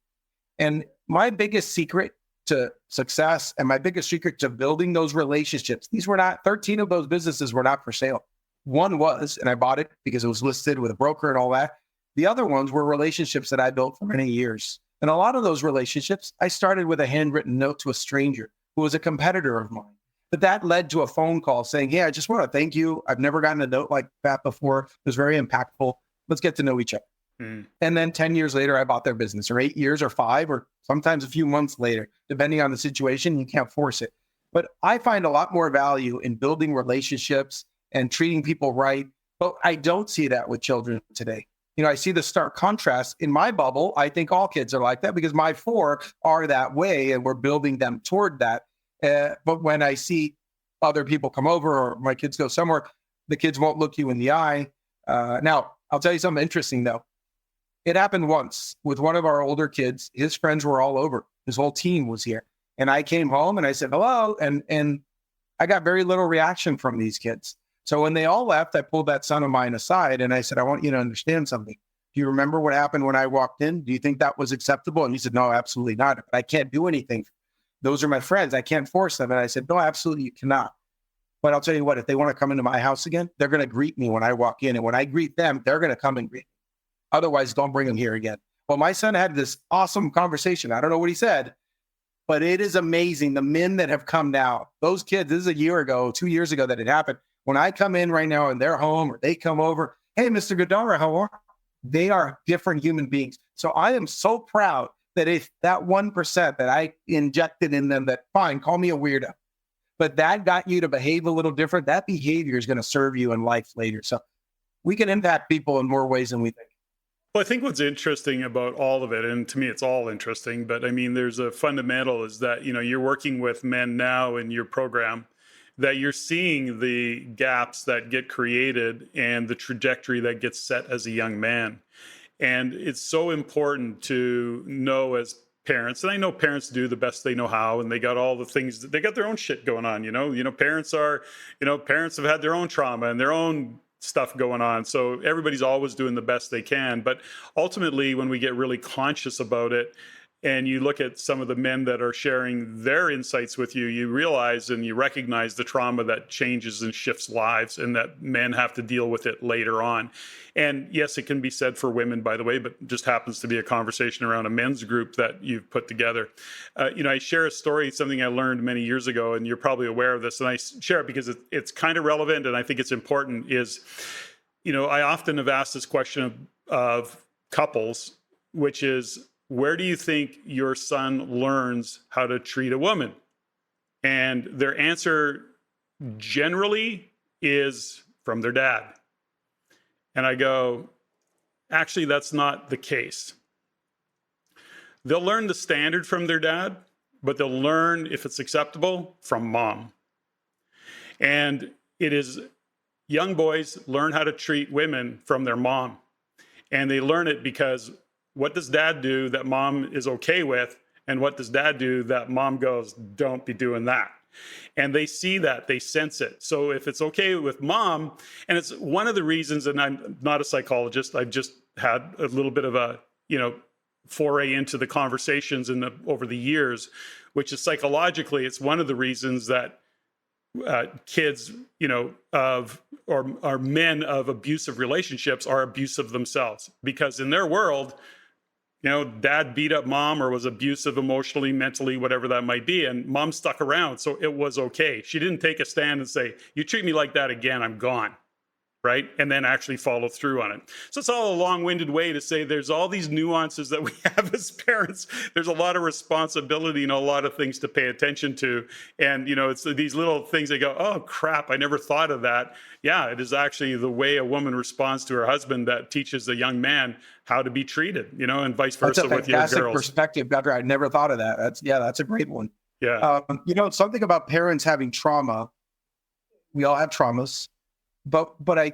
And my biggest secret to success and my biggest secret to building those relationships, 13 of those businesses were not for sale. One was, and I bought it because it was listed with a broker and all that. The other ones were relationships that I built for many years. And a lot of those relationships, I started with a handwritten note to a stranger who was a competitor of mine. But that led to a phone call saying, hey, I just want to thank you. I've never gotten a note like that before. It was very impactful. Let's get to know each other. And then 10 years later, I bought their business, or 8 years or 5, or sometimes a few months later, depending on the situation. You can't force it. But I find a lot more value in building relationships and treating people right. But I don't see that with children today. I see the stark contrast in my bubble. I think all kids are like that because my 4 are that way and we're building them toward that. But when I see other people come over or my kids go somewhere, the kids won't look you in the eye. Now, I'll tell you something interesting, though. It happened once with one of our older kids. His friends were all over. His whole team was here. And I came home and I said, hello. And I got very little reaction from these kids. So when they all left, I pulled that son of mine aside and I said, I want you to understand something. Do you remember what happened when I walked in? Do you think that was acceptable? And he said, no, absolutely not. But I can't do anything. Those are my friends. I can't force them. And I said, no, absolutely you cannot. But I'll tell you what, if they want to come into my house again, they're going to greet me when I walk in. And when I greet them, they're going to come and greet me. Otherwise, don't bring them here again. Well, my son had this awesome conversation. I don't know what he said, but it is amazing. The men that have come now, those kids, this is a year ago, 2 years ago that it happened. When I come in right now and they're home or they come over, hey, Mr. Gandara, how are you? They are different human beings. So I am so proud that if that 1% that I injected in them, that fine, call me a weirdo, but that got you to behave a little different, that behavior is going to serve you in life later. So we can impact people in more ways than we think. Well, I think what's interesting about all of it, and to me, it's all interesting, but I mean, there's a fundamental is that, you're working with men now in your program, that you're seeing the gaps that get created and the trajectory that gets set as a young man. And it's so important to know as parents, and I know parents do the best they know how, and they got all the things, they got their own shit going on, parents have had their own trauma and their own stuff going on. So everybody's always doing the best they can. But ultimately, when we get really conscious about it, and you look at some of the men that are sharing their insights with you, you realize and you recognize the trauma that changes and shifts lives and that men have to deal with it later on. And yes, it can be said for women, by the way, but just happens to be a conversation around a men's group that you've put together. I share a story, something I learned many years ago, and you're probably aware of this, and I share it because it's kind of relevant and I think it's important, is, I often have asked this question of couples, which is, where do you think your son learns how to treat a woman? And their answer generally is from their dad. And I go, actually, that's not the case. They'll learn the standard from their dad, but they'll learn, if it's acceptable, from mom. And it is young boys learn how to treat women from their mom. And they learn it because what does dad do that mom is okay with? And what does dad do that mom goes, don't be doing that? And they see that, they sense it. So if it's okay with mom, and it's one of the reasons, and I'm not a psychologist, I've just had a little bit of a, foray into the conversations over the years, which is psychologically, it's one of the reasons that kids, or men of abusive relationships are abusive themselves, because in their world, dad beat up mom or was abusive emotionally, mentally, whatever that might be. And mom stuck around. So it was okay. She didn't take a stand and say, you treat me like that again, I'm gone. Right. And then actually follow through on it. So it's all a long-winded way to say there's all these nuances that we have as parents. There's a lot of responsibility and a lot of things to pay attention to. And, it's these little things that go, oh, crap, I never thought of that. Yeah, it is actually the way a woman responds to her husband that teaches a young man how to be treated, and vice versa with your girls. That's a fantastic perspective, Gandara. I never thought of that. That's a great one. Yeah. Something about parents having trauma. We all have traumas. But I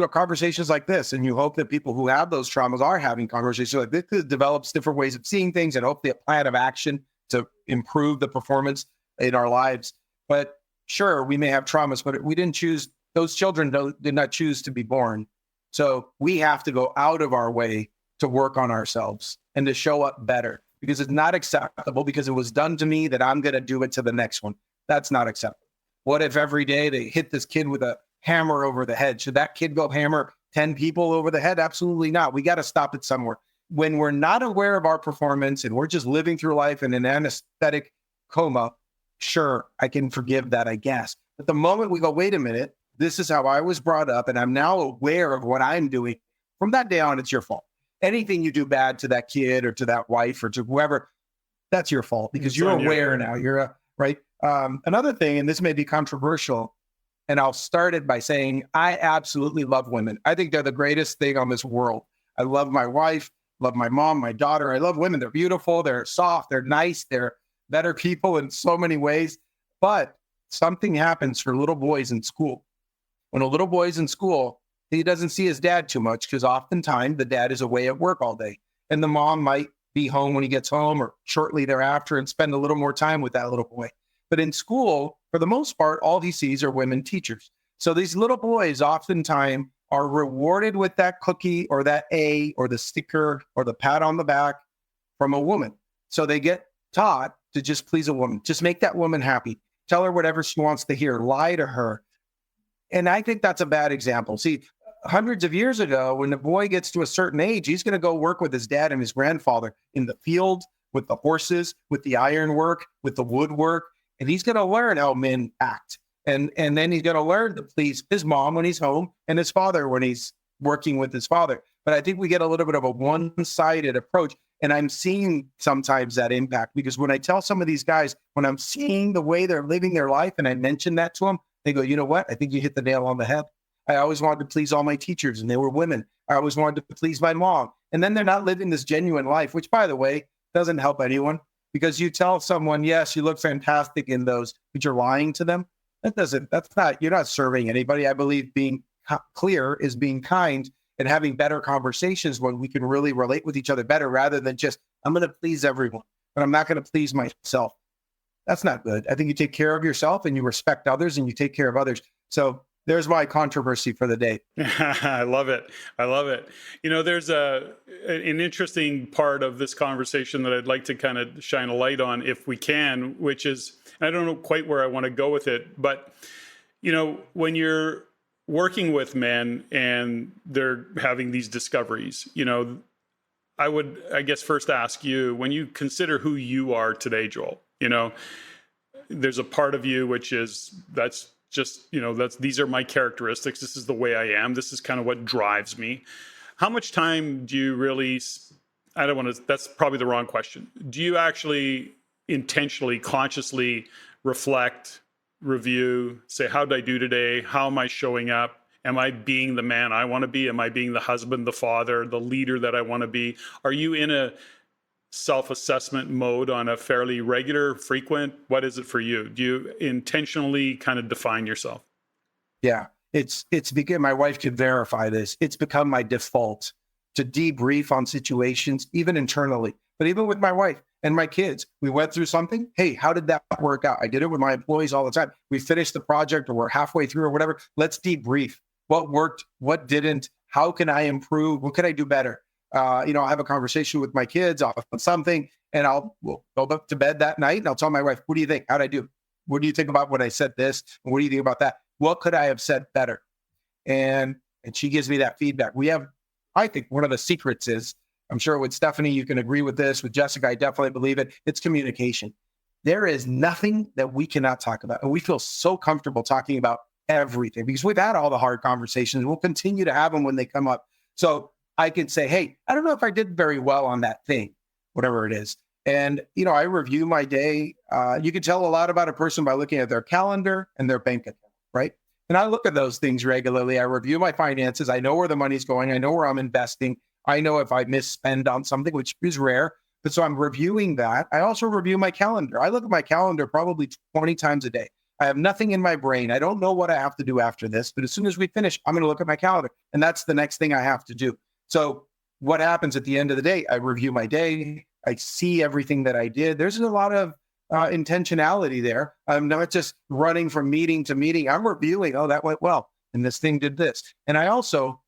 conversations like this, and you hope that people who have those traumas are having conversations like this, develops different ways of seeing things and hopefully a plan of action to improve the performance in our lives. But sure, we may have traumas, but we didn't choose, those children did not choose to be born. So we have to go out of our way to work on ourselves and to show up better, because it's not acceptable because it was done to me that I'm going to do it to the next one. That's not acceptable. What if every day they hit this kid with a hammer over the head? Should that kid go hammer 10 people over the head? Absolutely not. We got to stop it somewhere. When we're not aware of our performance and we're just living through life in an anesthetic coma, sure, I can forgive that, I guess. But the moment we go, wait a minute, this is how I was brought up, and I'm now aware of what I'm doing, from that day on, it's your fault. Anything you do bad to that kid or to that wife or to whoever, that's your fault, because you're aware now. You're right. Another thing, and this may be controversial, and I'll start it by saying, I absolutely love women. I think they're the greatest thing on this world. I love my wife, love my mom, my daughter. I love women. They're beautiful. They're soft. They're nice. They're better people in so many ways. But something happens for little boys in school. When a little boy's in school, he doesn't see his dad too much, because oftentimes the dad is away at work all day. And the mom might be home when he gets home or shortly thereafter and spend a little more time with that little boy. But in school, for the most part, all he sees are women teachers. So these little boys oftentimes are rewarded with that cookie or that A or the sticker or the pat on the back from a woman. So they get taught to just please a woman, just make that woman happy, tell her whatever she wants to hear, lie to her. And I think that's a bad example. See, hundreds of years ago, when the boy gets to a certain age, he's going to go work with his dad and his grandfather in the field, with the horses, with the ironwork, with the woodwork. And he's going to learn how men act. And then he's going to learn to please his mom when he's home and his father when he's working with his father. But I think we get a little bit of a one-sided approach. And I'm seeing sometimes that impact, because when I tell some of these guys, when I'm seeing the way they're living their life and I mention that to them, they go, you know what? I think you hit the nail on the head. I always wanted to please all my teachers, and they were women. I always wanted to please my mom. And then they're not living this genuine life, which, by the way, doesn't help anyone. Because you tell someone, yes, you look fantastic in those, but you're lying to them. You're not serving anybody. I believe being clear is being kind and having better conversations when we can really relate with each other better, rather than just, I'm going to please everyone, but I'm not going to please myself. That's not good. I think you take care of yourself and you respect others and you take care of others. So there's my controversy for the day. I love it. I love it. There's an interesting part of this conversation that I'd like to kind of shine a light on, if we can, which is, I don't know quite where I want to go with it, but, when you're working with men and they're having these discoveries, I would, I guess, first ask you, when you consider who you are today, Joel, there's a part of you which is, that's just, these are my characteristics. This is the way I am. This is kind of what drives me. How much time do you really, that's probably the wrong question. Do you actually intentionally, consciously reflect, review, say, how did I do today? How am I showing up? Am I being the man I want to be? Am I being the husband, the father, the leader that I want to be? Are you in a self-assessment mode on a fairly regular, frequent? What is it for you? Do you intentionally kind of define yourself? Yeah, it's because my wife could verify this. It's become my default to debrief on situations, even internally, but even with my wife and my kids. We went through something. Hey, how did that work out? I did it with my employees all the time. We finished the project or we're halfway through or whatever. Let's debrief. What worked? What didn't? How can I improve? What can I do better? I'll have a conversation with my kids on something, and we'll go up to bed that night, and I'll tell my wife, what do you think? How'd I do? What do you think about when I said this? And what do you think about that? What could I have said better? And she gives me that feedback. I think one of the secrets is, I'm sure with Stephanie, you can agree with this. With Jessica, I definitely believe it. It's communication. There is nothing that we cannot talk about. And we feel so comfortable talking about everything because we've had all the hard conversations. We'll continue to have them when they come up. So I can say, hey, I don't know if I did very well on that thing, whatever it is. And, I review my day. You can tell a lot about a person by looking at their calendar and their bank account, right? And I look at those things regularly. I review my finances. I know where the money's going. I know where I'm investing. I know if I misspend on something, which is rare. But so I'm reviewing that. I also review my calendar. I look at my calendar probably 20 times a day. I have nothing in my brain. I don't know what I have to do after this. But as soon as we finish, I'm going to look at my calendar. And that's the next thing I have to do. So what happens at the end of the day? I review my day. I see everything that I did. There's a lot of intentionality there. I'm not just running from meeting to meeting. I'm reviewing, that went well. And this thing did this. And I also,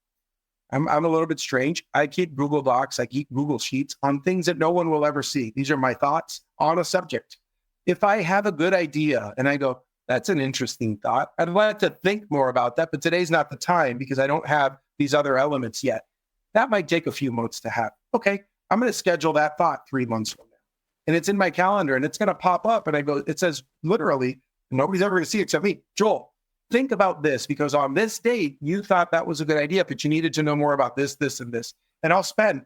I'm a little bit strange. I keep Google Docs. I keep Google Sheets on things that no one will ever see. These are my thoughts on a subject. If I have a good idea and I go, that's an interesting thought, I'd like to think more about that, but today's not the time because I don't have these other elements yet. That might take a few months to have. Okay, I'm going to schedule that thought 3 months from now. And it's in my calendar and it's going to pop up. And I go, it says literally, nobody's ever going to see it except me. Joel, think about this because on this date, you thought that was a good idea, but you needed to know more about this, this, and this. And I'll spend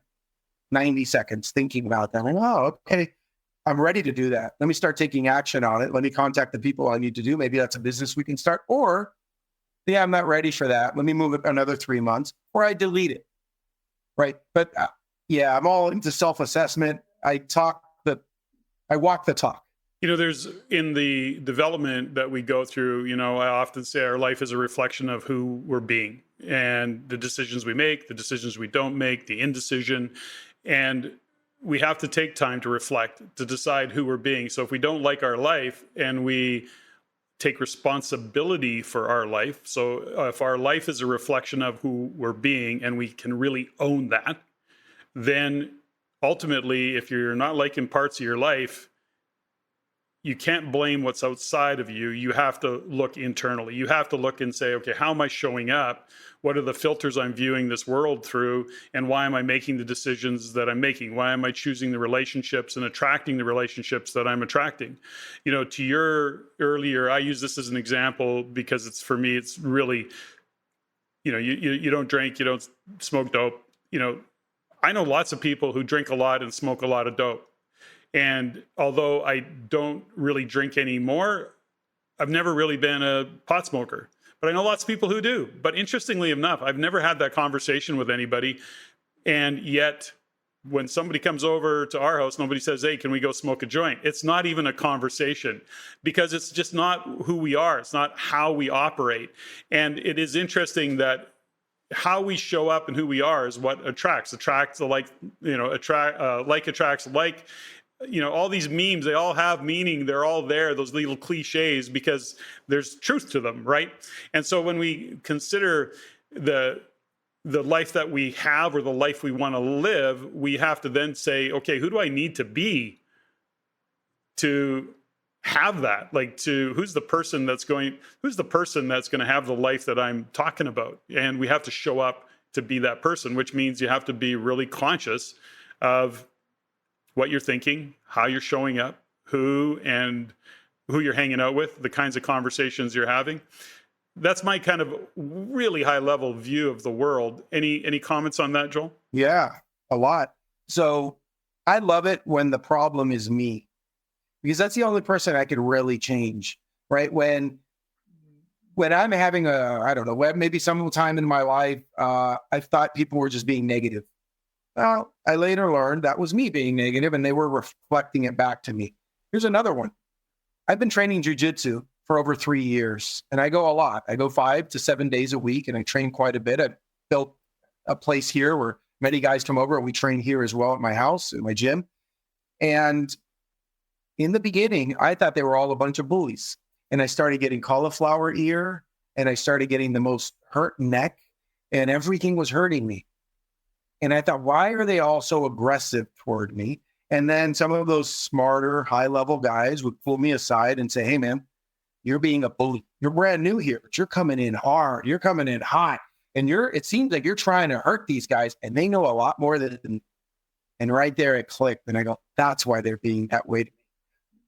90 seconds thinking about that. I'm like, okay, I'm ready to do that. Let me start taking action on it. Let me contact the people I need to do. Maybe that's a business we can start. Or, yeah, I'm not ready for that. Let me move it another 3 months. Or I delete it. Right. But I'm all into self-assessment. I walk the talk. There's in the development that we go through, I often say our life is a reflection of who we're being and the decisions we make, the decisions we don't make, the indecision. And we have to take time to reflect, to decide who we're being. So if we don't like our life and we take responsibility for our life, so if our life is a reflection of who we're being and we can really own that, then ultimately, if you're not liking parts of your life, you can't blame what's outside of you. You have to look internally. You have to look and say, okay, how am I showing up? What are the filters I'm viewing this world through? And why am I making the decisions that I'm making? Why am I choosing the relationships and attracting the relationships that I'm attracting? To your earlier, I use this as an example because for me, it's really, you don't drink, you don't smoke dope. I know lots of people who drink a lot and smoke a lot of dope. And although I don't really drink anymore, I've never really been a pot smoker. But I know lots of people who do. But interestingly enough, I've never had that conversation with anybody. And yet, when somebody comes over to our house, nobody says, hey, can we go smoke a joint? It's not even a conversation because it's just not who we are. It's not how we operate. And it is interesting that how we show up and who we are is what attracts like attracts like. All these memes, they all have meaning. They're all there, those little cliches, because there's truth to them, right? And so when we consider the life that we have or the life we want to live, we have to then say, okay, who do I need to be to have that? Who's the person that's going to have the life that I'm talking about? And we have to show up to be that person, which means you have to be really conscious of what you're thinking, how you're showing up, who you're hanging out with, the kinds of conversations you're having. That's my kind of really high level view of the world. Any comments on that, Joel? Yeah, a lot. So I love it when the problem is me, because that's the only person I can really change, right? When I'm having maybe some time in my life, I thought people were just being negative. Well, I later learned that was me being negative and they were reflecting it back to me. Here's another one. I've been training jujitsu for over 3 years and I go a lot. I go 5 to 7 days a week and I train quite a bit. I built a place here where many guys come over and we train here as well at my house, in my gym. And in the beginning, I thought they were all a bunch of bullies. And I started getting cauliflower ear and I started getting the most hurt neck and everything was hurting me. And I thought, why are they all so aggressive toward me? And then some of those smarter, high-level guys would pull me aside and say, hey, man, you're being a bully. You're brand new here, but you're coming in hard. You're coming in hot. And it seems like you're trying to hurt these guys, and they know a lot more than. And right there it clicked. And I go, that's why they're being that way to me.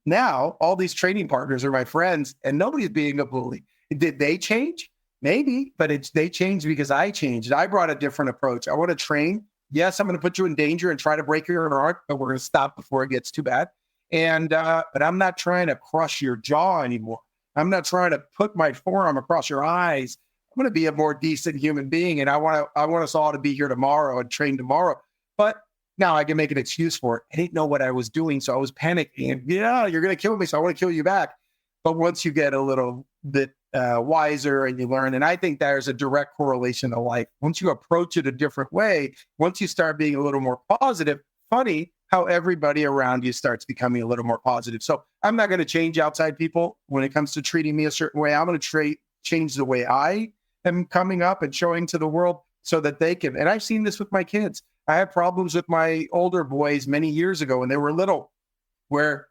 Now, all these training partners are my friends, and nobody's being a bully. Did they change? Maybe, but they changed because I changed. I brought a different approach. I want to train. Yes, I'm going to put you in danger and try to break your heart, but we're going to stop before it gets too bad. And but I'm not trying to crush your jaw anymore. I'm not trying to put my forearm across your eyes. I'm going to be a more decent human being, and I want us all to be here tomorrow and train tomorrow. But now I can make an excuse for it. I didn't know what I was doing, so I was panicking. And yeah, you're going to kill me, so I want to kill you back. But once you get a little bit wiser and you learn, and I think there's a direct correlation to life. Once you approach it a different way, once you start being a little more positive, funny how everybody around you starts becoming a little more positive. So I'm not going to change outside people when it comes to treating me a certain way. I'm going to change the way I am coming up and showing to the world so that they can. And I've seen this with my kids. I had problems with my older boys many years ago when they were little, where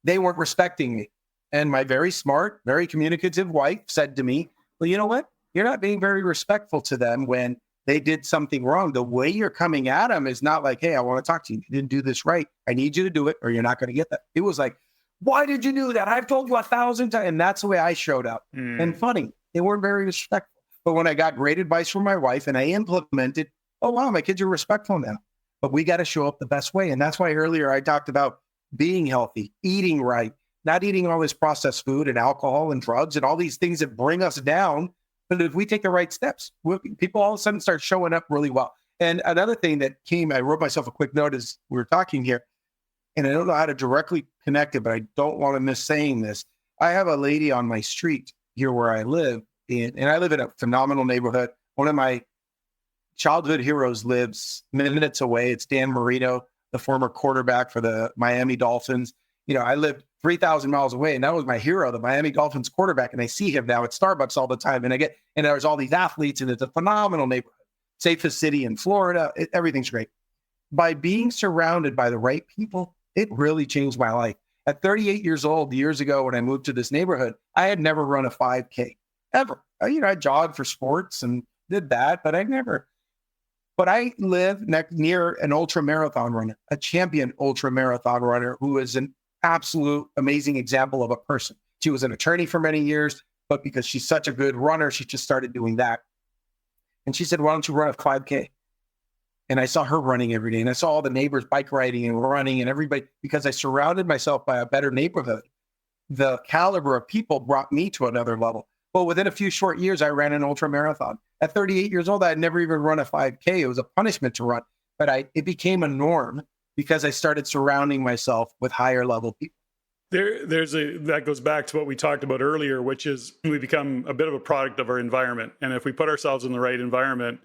they weren't respecting me. And my very smart, very communicative wife said to me, well, you know what? You're not being very respectful to them when they did something wrong. The way you're coming at them is not like, hey, I want to talk to you. You didn't do this right. I need you to do it or you're not going to get that. It was like, why did you do that? I've told you 1,000 times. And that's the way I showed up. And funny, they weren't very respectful. But when I got great advice from my wife and I implemented, oh, wow, my kids are respectful now. But we got to show up the best way. And that's why earlier I talked about being healthy, eating right, not eating all this processed food and alcohol and drugs and all these things that bring us down. But if we take the right steps, people all of a sudden start showing up really well. And another thing that came, I wrote myself a quick note as we were talking here, and I don't know how to directly connect it, but I don't want to miss saying this. I have a lady on my street here where I live, and I live in a phenomenal neighborhood. One of my childhood heroes lives minutes away. It's Dan Marino, the former quarterback for the Miami Dolphins. You know, I lived 3,000 miles away, and that was my hero, the Miami Dolphins quarterback. And I see him now at Starbucks all the time. And there's all these athletes, and it's a phenomenal neighborhood, safest city in Florida. Everything's great. By being surrounded by the right people, it really changed my life. At 38 years old, years ago, when I moved to this neighborhood, I had never run a 5K ever. I jogged for sports and did that, but But I live near an ultra marathon runner, a champion ultra marathon runner who is an absolute amazing example of a person. She was an attorney for many years, but because she's such a good runner, she just started doing that. And she said, why don't you run a 5K? And I saw her running every day. And I saw all the neighbors bike riding and running and everybody, because I surrounded myself by a better neighborhood. The caliber of people brought me to another level. Well, within a few short years, I ran an ultra marathon. At 38 years old, I had never even run a 5K. It was a punishment to run, but it became a norm because I started surrounding myself with higher level people. That goes back to what we talked about earlier, which is we become a bit of a product of our environment. And if we put ourselves in the right environment,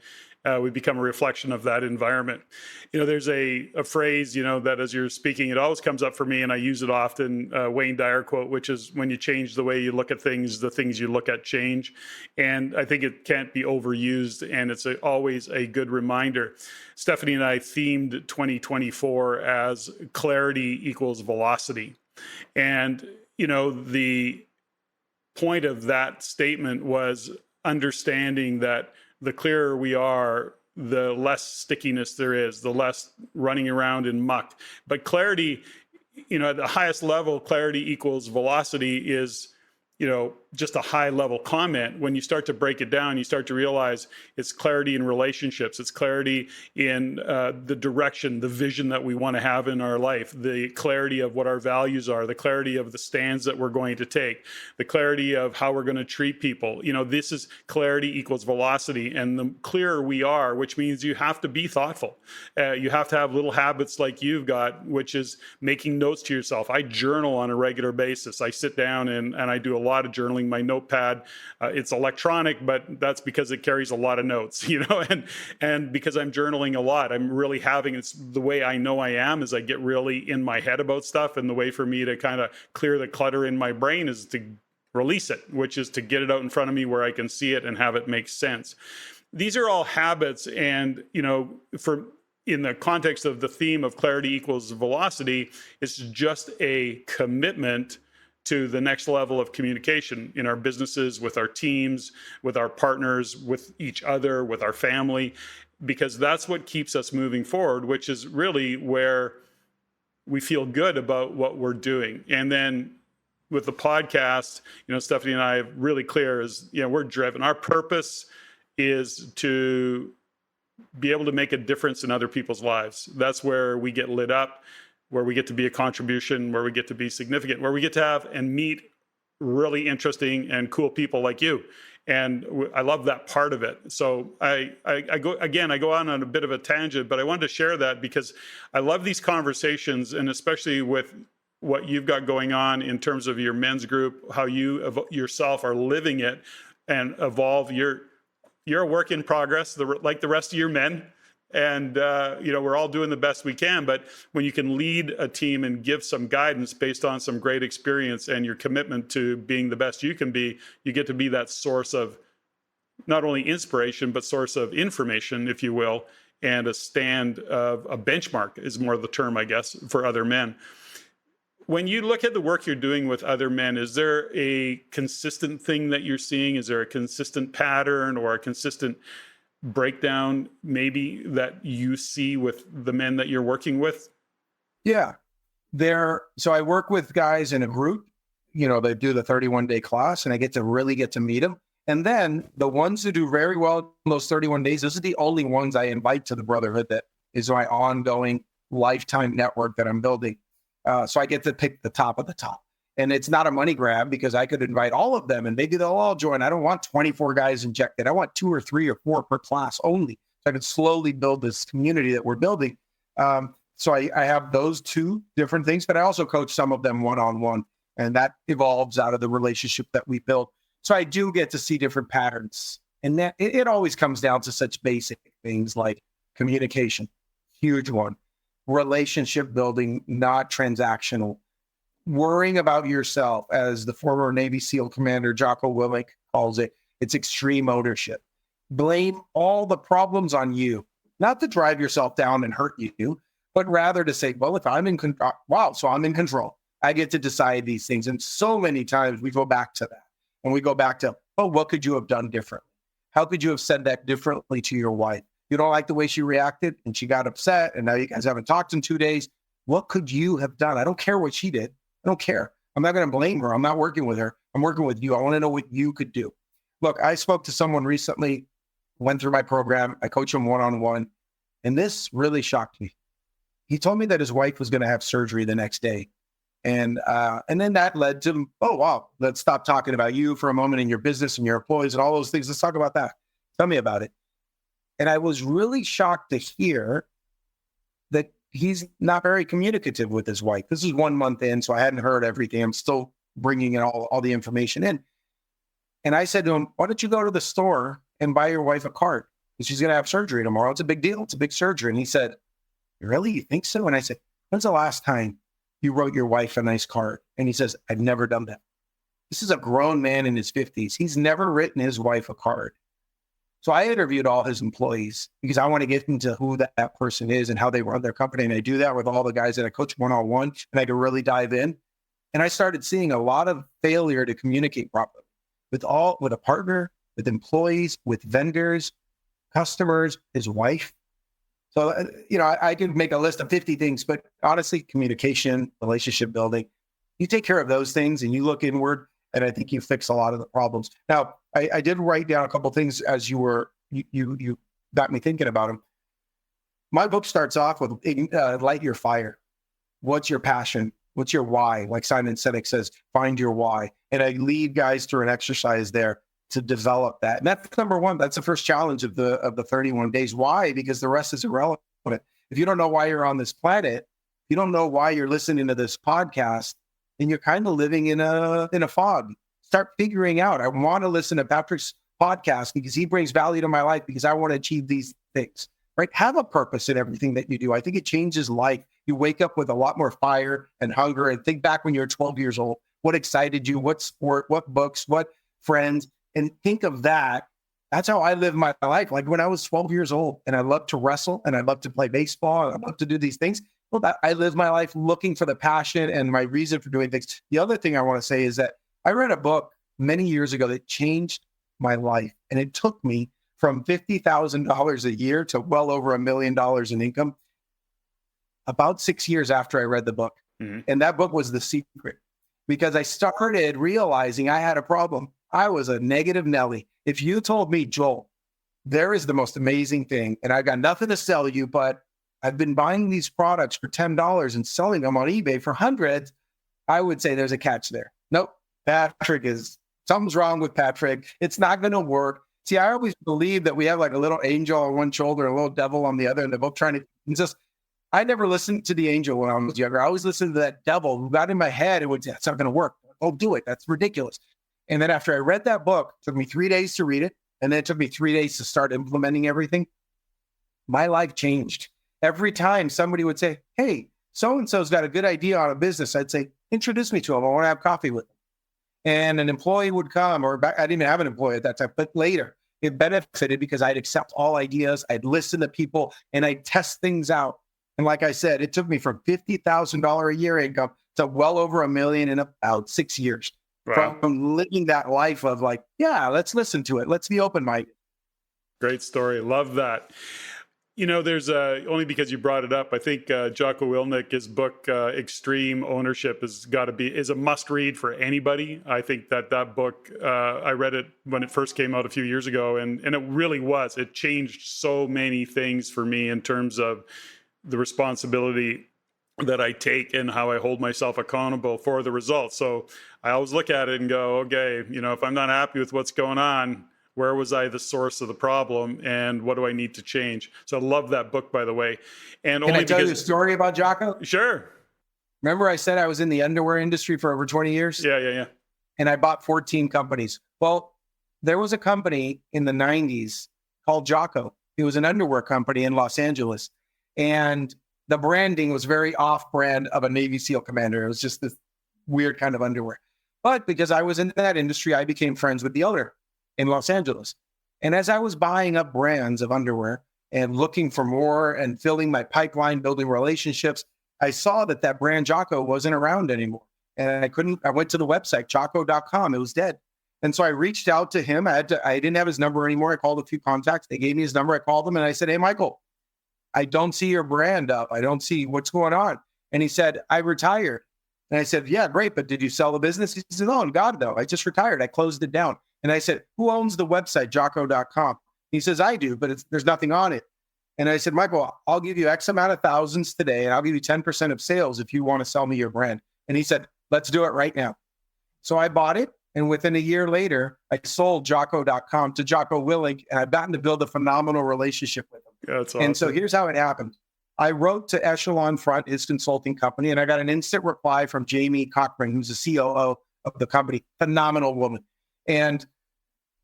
we become a reflection of that environment. There's a phrase, that as you're speaking, it always comes up for me, and I use it often, Wayne Dyer quote, which is, when you change the way you look at things, the things you look at change. And I think it can't be overused, and it's always a good reminder. Stephanie and I themed 2024 as clarity equals velocity. And, the point of that statement was understanding that the clearer we are, the less stickiness there is, the less running around in muck. But clarity, at the highest level, clarity equals velocity is, just a high level comment. When you start to break it down, you start to realize it's clarity in relationships. It's clarity in the direction, the vision that we want to have in our life, the clarity of what our values are, the clarity of the stands that we're going to take, the clarity of how we're going to treat people. This is clarity equals velocity. And the clearer we are, which means you have to be thoughtful. You have to have little habits like you've got, which is making notes to yourself. I journal on a regular basis. I sit down and I do a lot of journaling. My notepad, it's electronic, but that's because it carries a lot of notes, and because I'm journaling a lot, I'm really it's the way I know I am is I get really in my head about stuff. And the way for me to kind of clear the clutter in my brain is to release it, which is to get it out in front of me where I can see it and have it make sense. These are all habits. And, for in the context of the theme of clarity equals velocity, it's just a commitment to the next level of communication in our businesses, with our teams, with our partners, with each other, with our family, because that's what keeps us moving forward, which is really where we feel good about what we're doing. And then with the podcast, Stephanie and I are really clear is, we're driven. Our purpose is to be able to make a difference in other people's lives. That's where we get lit up, where we get to be a contribution, where we get to be significant, where we get to have and meet really interesting and cool people like you. And I love that part of it. So I go on a bit of a tangent, but I wanted to share that because I love these conversations, and especially with what you've got going on in terms of your men's group, how you yourself are living it and evolve. You're a work in progress, like the rest of your men. And, we're all doing the best we can. But when you can lead a team and give some guidance based on some great experience and your commitment to being the best you can be, you get to be that source of not only inspiration, but source of information, if you will, and a stand of a benchmark is more the term, I guess, for other men. When you look at the work you're doing with other men, is there a consistent thing that you're seeing? Is there a consistent pattern or a consistent breakdown maybe that you see with the men that you're working with? Yeah. So I work with guys in a group, they do the 31-day class, and I get to meet them. And then the ones who do very well in those 31 days, those are the only ones I invite to the brotherhood. That is my ongoing lifetime network that I'm building. So I get to pick the top of the top. And it's not a money grab because I could invite all of them and maybe they'll all join. I don't want 24 guys injected. I want 2 or 3 or 4 per class only. So I can slowly build this community that we're building. So I have those 2 different things, but I also coach some of them one-on-one, and that evolves out of the relationship that we built. So I do get to see different patterns, and that it always comes down to such basic things like communication, huge one, relationship building, not transactional, worrying about yourself, as the former Navy SEAL commander Jocko Willink calls it. It's extreme ownership. Blame all the problems on you, not to drive yourself down and hurt you, but rather to say, well, if I'm in control, so I'm in control. I get to decide these things. And so many times we go back to that. And we go back to, what could you have done differently? How could you have said that differently to your wife? You don't like the way she reacted and she got upset and now you guys haven't talked in 2 days. What could you have done? I don't care what she did. I don't care. I'm not going to blame her. I'm not working with her. I'm working with you. I want to know what you could do. Look, I spoke to someone recently, went through my program. I coach him one-on-one. And this really shocked me. He told me that his wife was going to have surgery the next day. And then that led to, oh, wow, let's stop talking about you for a moment and your business and your employees and all those things. Let's talk about that. Tell me about it. And I was really shocked to hear that he's not very communicative with his wife. This is 1 month in, so I hadn't heard everything. I'm still bringing in all the information in. And I said to him, why don't you go to the store and buy your wife a card? Because she's going to have surgery tomorrow. It's a big deal. It's a big surgery. And he said, really? You think so? And I said, when's the last time you wrote your wife a nice card? And he says, I've never done that. This is a grown man in his 50s. He's never written his wife a card. So I interviewed all his employees because I want to get into who that person is and how they run their company. And I do that with all the guys that I coach one-on-one, and I can really dive in. And I started seeing a lot of failure to communicate properly with a partner, with employees, with vendors, customers, his wife. So, I could make a list of 50 things, but honestly, communication, relationship building, you take care of those things and you look inward, and I think you fix a lot of the problems. Now, I did write down a couple of things as you got me thinking about them. My book starts off with light your fire. What's your passion? What's your why? Like Simon Sinek says, find your why. And I lead guys through an exercise there to develop that. And that's number one. That's the first challenge of the 31 days. Why? Because the rest is irrelevant. If you don't know why you're on this planet, you don't know why you're listening to this podcast, then you're kind of living in a fog. Start figuring out, I want to listen to Patrick's podcast because he brings value to my life because I want to achieve these things, right? Have a purpose in everything that you do. I think it changes life. You wake up with a lot more fire and hunger, and think back when you're 12 years old. What excited you? What sport? What books? What friends? And think of that That's how I live my life. Like when I was 12 years old and I loved to wrestle and I loved to play baseball and I loved to do these things. Well, I lived my life looking for the passion and my reason for doing things. The other thing I want to say is that I read a book many years ago that changed my life. And it took me from $50,000 a year to well over $1 million in income about 6 years after I read the book. Mm-hmm. And that book was The Secret, because I started realizing I had a problem. I was a negative Nelly. If you told me, Joel, there is the most amazing thing, and I've got nothing to sell you, but I've been buying these products for $10 and selling them on eBay for hundreds, I would say there's a catch there. Nope, something's wrong with Patrick. It's not going to work. See, I always believe that we have like a little angel on one shoulder, a little devil on the other, and they're both trying to I never listened to the angel when I was younger. I always listened to that devil who got in my head and would say, that's not going to work. Don't do it. That's ridiculous. And then after I read that book, it took me 3 days to read it. And then it took me 3 days to start implementing everything. My life changed. Every time somebody would say, hey, so-and-so's got a good idea on a business, I'd say, introduce me to him. I want to have coffee with him. And an employee would come, I didn't even have an employee at that time, but later it benefited because I'd accept all ideas. I'd listen to people and I'd test things out. And like I said, it took me from $50,000 a year income to well over $1 million in about 6 years. Wow. From living that life of like, yeah, let's listen to it. Let's be open-minded. Great story. Love that. You know, there's only because you brought it up, I think Jocko Willink, his book, Extreme Ownership, is a must read for anybody. I think that book, I read it when it first came out a few years ago, and it really was. It changed so many things for me in terms of the responsibility that I take and how I hold myself accountable for the results. So I always look at it and go, okay, you know, if I'm not happy with what's going on, where was I the source of the problem and what do I need to change? So I love that book, by the way. And Can I tell you a story about Jocko? Sure. Remember I said I was in the underwear industry for over 20 years? Yeah. And I bought 14 companies. Well, there was a company in the 90s called Jocko. It was an underwear company in Los Angeles. And the branding was very off-brand of a Navy SEAL commander. It was just this weird kind of underwear. But because I was in that industry, I became friends with the owner in Los Angeles. And as I was buying up brands of underwear and looking for more and filling my pipeline, building relationships, I saw that brand Jocko wasn't around anymore. And I went to the website, jocko.com. It was dead. And so I reached out to him. I didn't have his number anymore. I called a few contacts. They gave me his number. I called them and I said, hey, Michael, I don't see your brand up. I don't see what's going on. And he said, I retired. And I said, yeah, great. But did you sell the business? He said, oh, God, no. I just retired. I closed it down. And I said, who owns the website, jocko.com? He says, I do, but there's nothing on it. And I said, Michael, I'll give you X amount of thousands today, and I'll give you 10% of sales if you want to sell me your brand. And he said, let's do it right now. So I bought it. And within a year later, I sold jocko.com to Jocko Willink, and I've gotten to build a phenomenal relationship with him. Yeah, that's awesome. And so here's how it happened. I wrote to Echelon Front, his consulting company, and I got an instant reply from Jamie Cochran, who's the COO of the company, phenomenal woman. And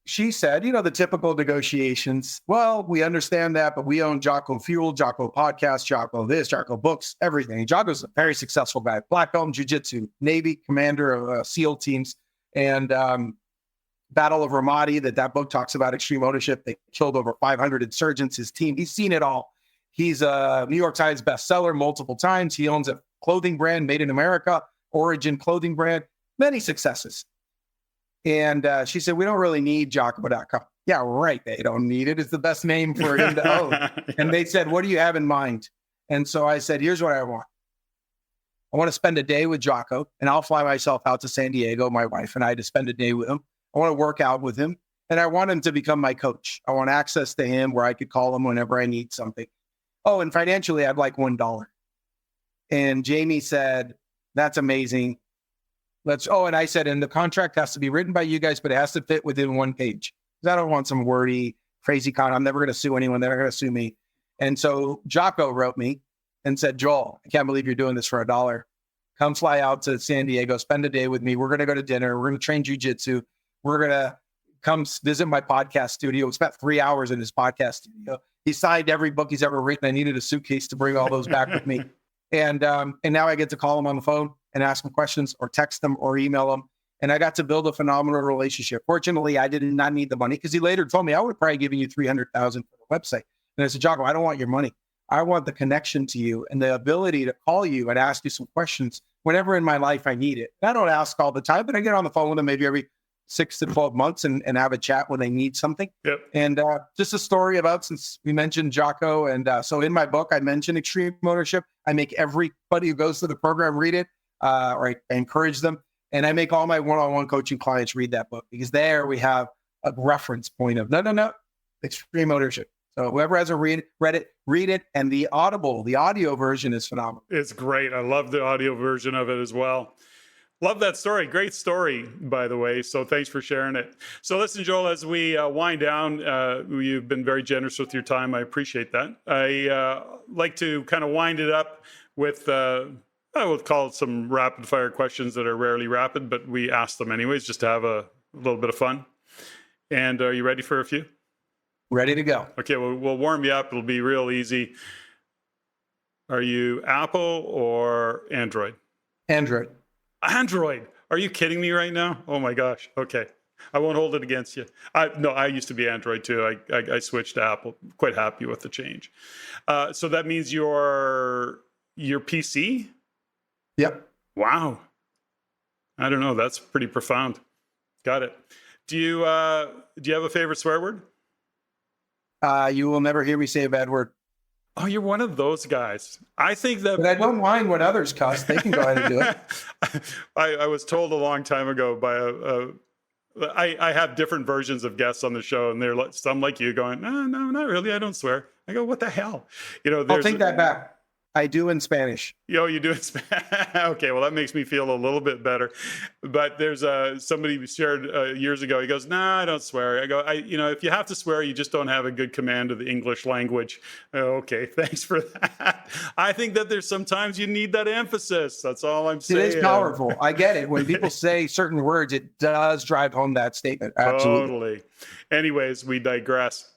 she said, you know, the typical negotiations, well, we understand that, but we own Jocko Fuel, Jocko Podcast, Jocko this, Jocko Books, everything. Jocko's a very successful guy, black belt in jiu-jitsu, Navy, commander of SEAL teams, and Battle of Ramadi, that book talks about extreme ownership. They killed over 500 insurgents, his team. He's seen it all. He's a New York Times bestseller multiple times. He owns a clothing brand made in America, Origin clothing brand, many successes. And she said, we don't really need Jocko.com. Yeah, right. They don't need it. It's the best name for him to own. And they said, what do you have in mind? And so I said, here's what I want. I want to spend a day with Jocko, and I'll fly myself out to San Diego, my wife and I, to spend a day with him. I want to work out with him, and I want him to become my coach. I want access to him where I could call him whenever I need something. Oh, and financially, I'd like $1. And Jamie said, that's amazing. And I said, and the contract has to be written by you guys, but it has to fit within one page. Because I don't want some wordy, crazy contract. I'm never going to sue anyone. They're going to sue me. And so Jocko wrote me and said, Joel, I can't believe you're doing this for $1. Come fly out to San Diego, spend a day with me. We're going to go to dinner. We're going to train jiu-jitsu. We're going to come visit my podcast studio. We spent 3 hours in his podcast studio. He signed every book he's ever written. I needed a suitcase to bring all those back with me. And now I get to call him on the phone and ask him questions or text him or email him. And I got to build a phenomenal relationship. Fortunately, I did not need the money because he later told me I would have probably given you 300,000 for the website. And I said, Jocko, I don't want your money. I want the connection to you and the ability to call you and ask you some questions whenever in my life I need it. And I don't ask all the time, but I get on the phone with them maybe every 6 to 12 months and have a chat when they need something. Yep. And just a story about, since we mentioned Jocko. And so in my book, I mentioned extreme ownership. I make everybody who goes to the program read it, or I encourage them. And I make all my one-on-one coaching clients read that book, because there we have a reference point of no, extreme ownership. So whoever hasn't read it. And the audio version is phenomenal. It's great. I love the audio version of it as well. Love that story. Great story, by the way. So thanks for sharing it. So listen, Joel, as we wind down, you've been very generous with your time. I appreciate that. I like to kind of wind it up with, I would call it some rapid fire questions that are rarely rapid, but we ask them anyways, just to have a little bit of fun. And are you ready for a few? Ready to go. Okay, well, we'll warm you up. It'll be real easy. Are you Apple or Android? Android. Android. Are you kidding me right now? Oh my gosh. Okay. I won't hold it against you. I used to be Android too. I switched to Apple. Quite happy with the change. So that means your PC? Yep. Wow. I don't know. That's pretty profound. Got it. Do you have a favorite swear word? You will never hear me say a bad word. Oh, you're one of those guys. I think that... But I don't mind when others cuss. They can go ahead and do it. I was told a long time ago by I have different versions of guests on the show, and they're like, some like you going, no, not really. I don't swear. I go, what the hell? I'll take that back. I do in Spanish. You do in Spanish? Okay, well, that makes me feel a little bit better. But there's somebody who shared years ago. He goes, I don't swear. I go, if you have to swear, you just don't have a good command of the English language. Okay, thanks for that. I think that there's sometimes you need that emphasis. That's all I'm saying. It is powerful. I get it. When people say certain words, it does drive home that statement. Absolutely. Totally. Anyways, we digress.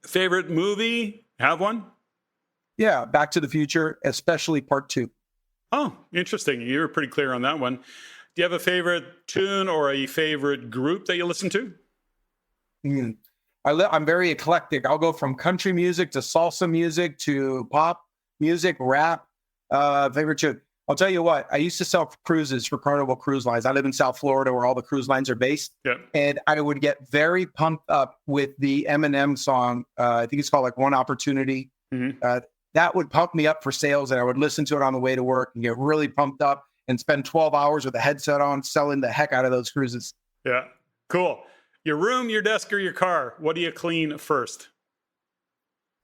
Favorite movie? Have one? Yeah, Back to the Future, especially part 2. Oh, interesting. You were pretty clear on that one. Do you have a favorite tune or a favorite group that you listen to? I'm very eclectic. I'll go from country music to salsa music to pop music, rap. Favorite tune. I'll tell you what, I used to sell cruises for Carnival Cruise Lines. I live in South Florida where all the cruise lines are based. Yep. And I would get very pumped up with the Eminem song. I think it's called like One Opportunity. Mm-hmm. That would pump me up for sales, and I would listen to it on the way to work and get really pumped up and spend 12 hours with a headset on selling the heck out of those cruises. Yeah, cool. Your room, your desk, or your car, what do you clean first?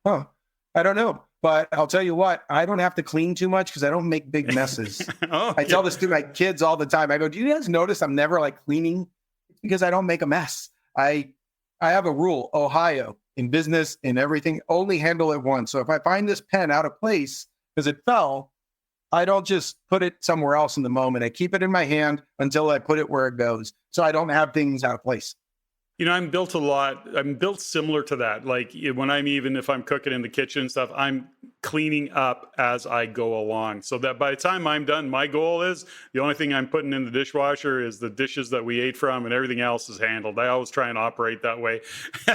Oh, I don't know. But I'll tell you what, I don't have to clean too much because I don't make big messes. I tell this to my kids all the time. I go, do you guys notice I'm never like cleaning? It's because I don't make a mess. I have a rule, Ohio, in business, in everything, only handle it once. So if I find this pen out of place because it fell, I don't just put it somewhere else in the moment. I keep it in my hand until I put it where it goes. So I don't have things out of place. I'm built similar to that. Like if I'm cooking in the kitchen and stuff, I'm cleaning up as I go along. So that by the time I'm done, my goal is the only thing I'm putting in the dishwasher is the dishes that we ate from, and everything else is handled. I always try and operate that way.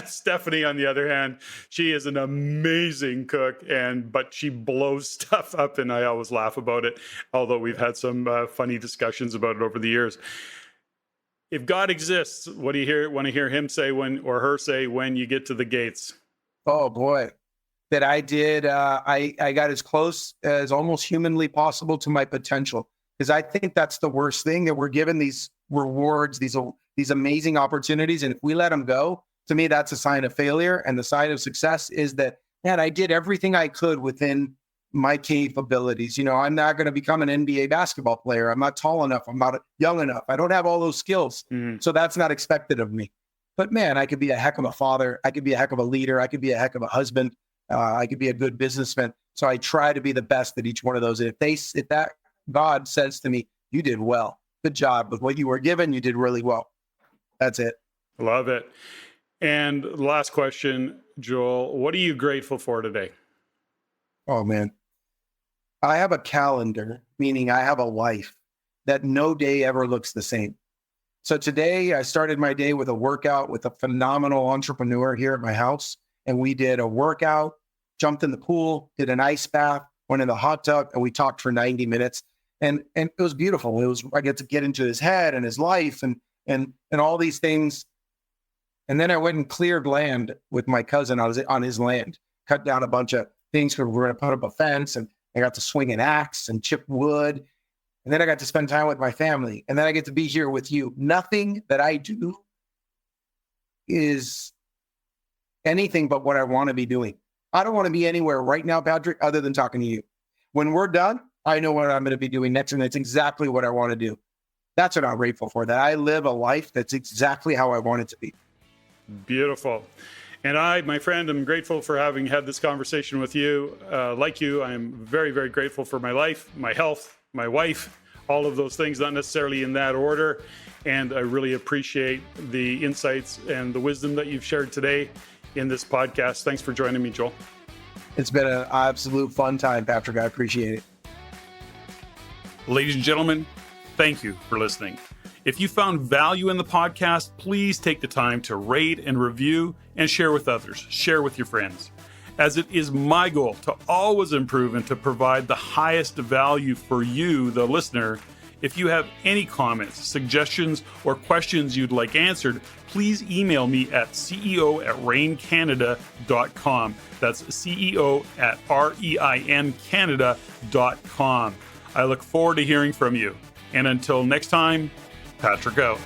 Stephanie, on the other hand, she is an amazing cook, but she blows stuff up, and I always laugh about it. Although we've had some funny discussions about it over the years. If God exists, what do you want to hear him say or her say when you get to the gates? Oh boy, that I did. I got as close as almost humanly possible to my potential, because I think that's the worst thing, that we're given these rewards, these amazing opportunities, and if we let them go, to me, that's a sign of failure. And the sign of success is that, man, I did everything I could within my capabilities. I'm not going to become an NBA basketball player. I'm not tall enough. I'm not young enough. I don't have all those skills. So that's not expected of me. But man, I could be a heck of a father. I could be a heck of a leader. I could be a heck of a husband. I could be a good businessman. So I try to be the best at each one of those. And if that God says to me, you did well, good job with what you were given, you did really well. That's it. Love it. And last question, Joel, what are you grateful for today? Oh man. I have a calendar, meaning I have a life that no day ever looks the same. So today I started my day with a workout with a phenomenal entrepreneur here at my house. And we did a workout, jumped in the pool, did an ice bath, went in the hot tub, and we talked for 90 minutes. And it was beautiful. I get to get into his head and his life and all these things. And then I went and cleared land with my cousin. I was on his land, cut down a bunch of things because we're going to put up a fence, and I got to swing an axe and chip wood. And then I got to spend time with my family. And then I get to be here with you. Nothing that I do is anything but what I want to be doing. I don't want to be anywhere right now, Patrick, other than talking to you. When we're done, I know what I'm going to be doing next, and that's exactly what I want to do. That's what I'm grateful for, that I live a life that's exactly how I want it to be. Beautiful. And I, my friend, am grateful for having had this conversation with you. Like you, I am very, very grateful for my life, my health, my wife, all of those things, not necessarily in that order. And I really appreciate the insights and the wisdom that you've shared today in this podcast. Thanks for joining me, Joel. It's been an absolute fun time, Patrick. I appreciate it. Ladies and gentlemen, thank you for listening. If you found value in the podcast, please take the time to rate and review and share with others. Share with your friends. As it is my goal to always improve and to provide the highest value for you, the listener. If you have any comments, suggestions, or questions you'd like answered, please email me at ceo@reincanada.com. That's ceo@reincanada.com. I look forward to hearing from you. And until next time, Patrick out.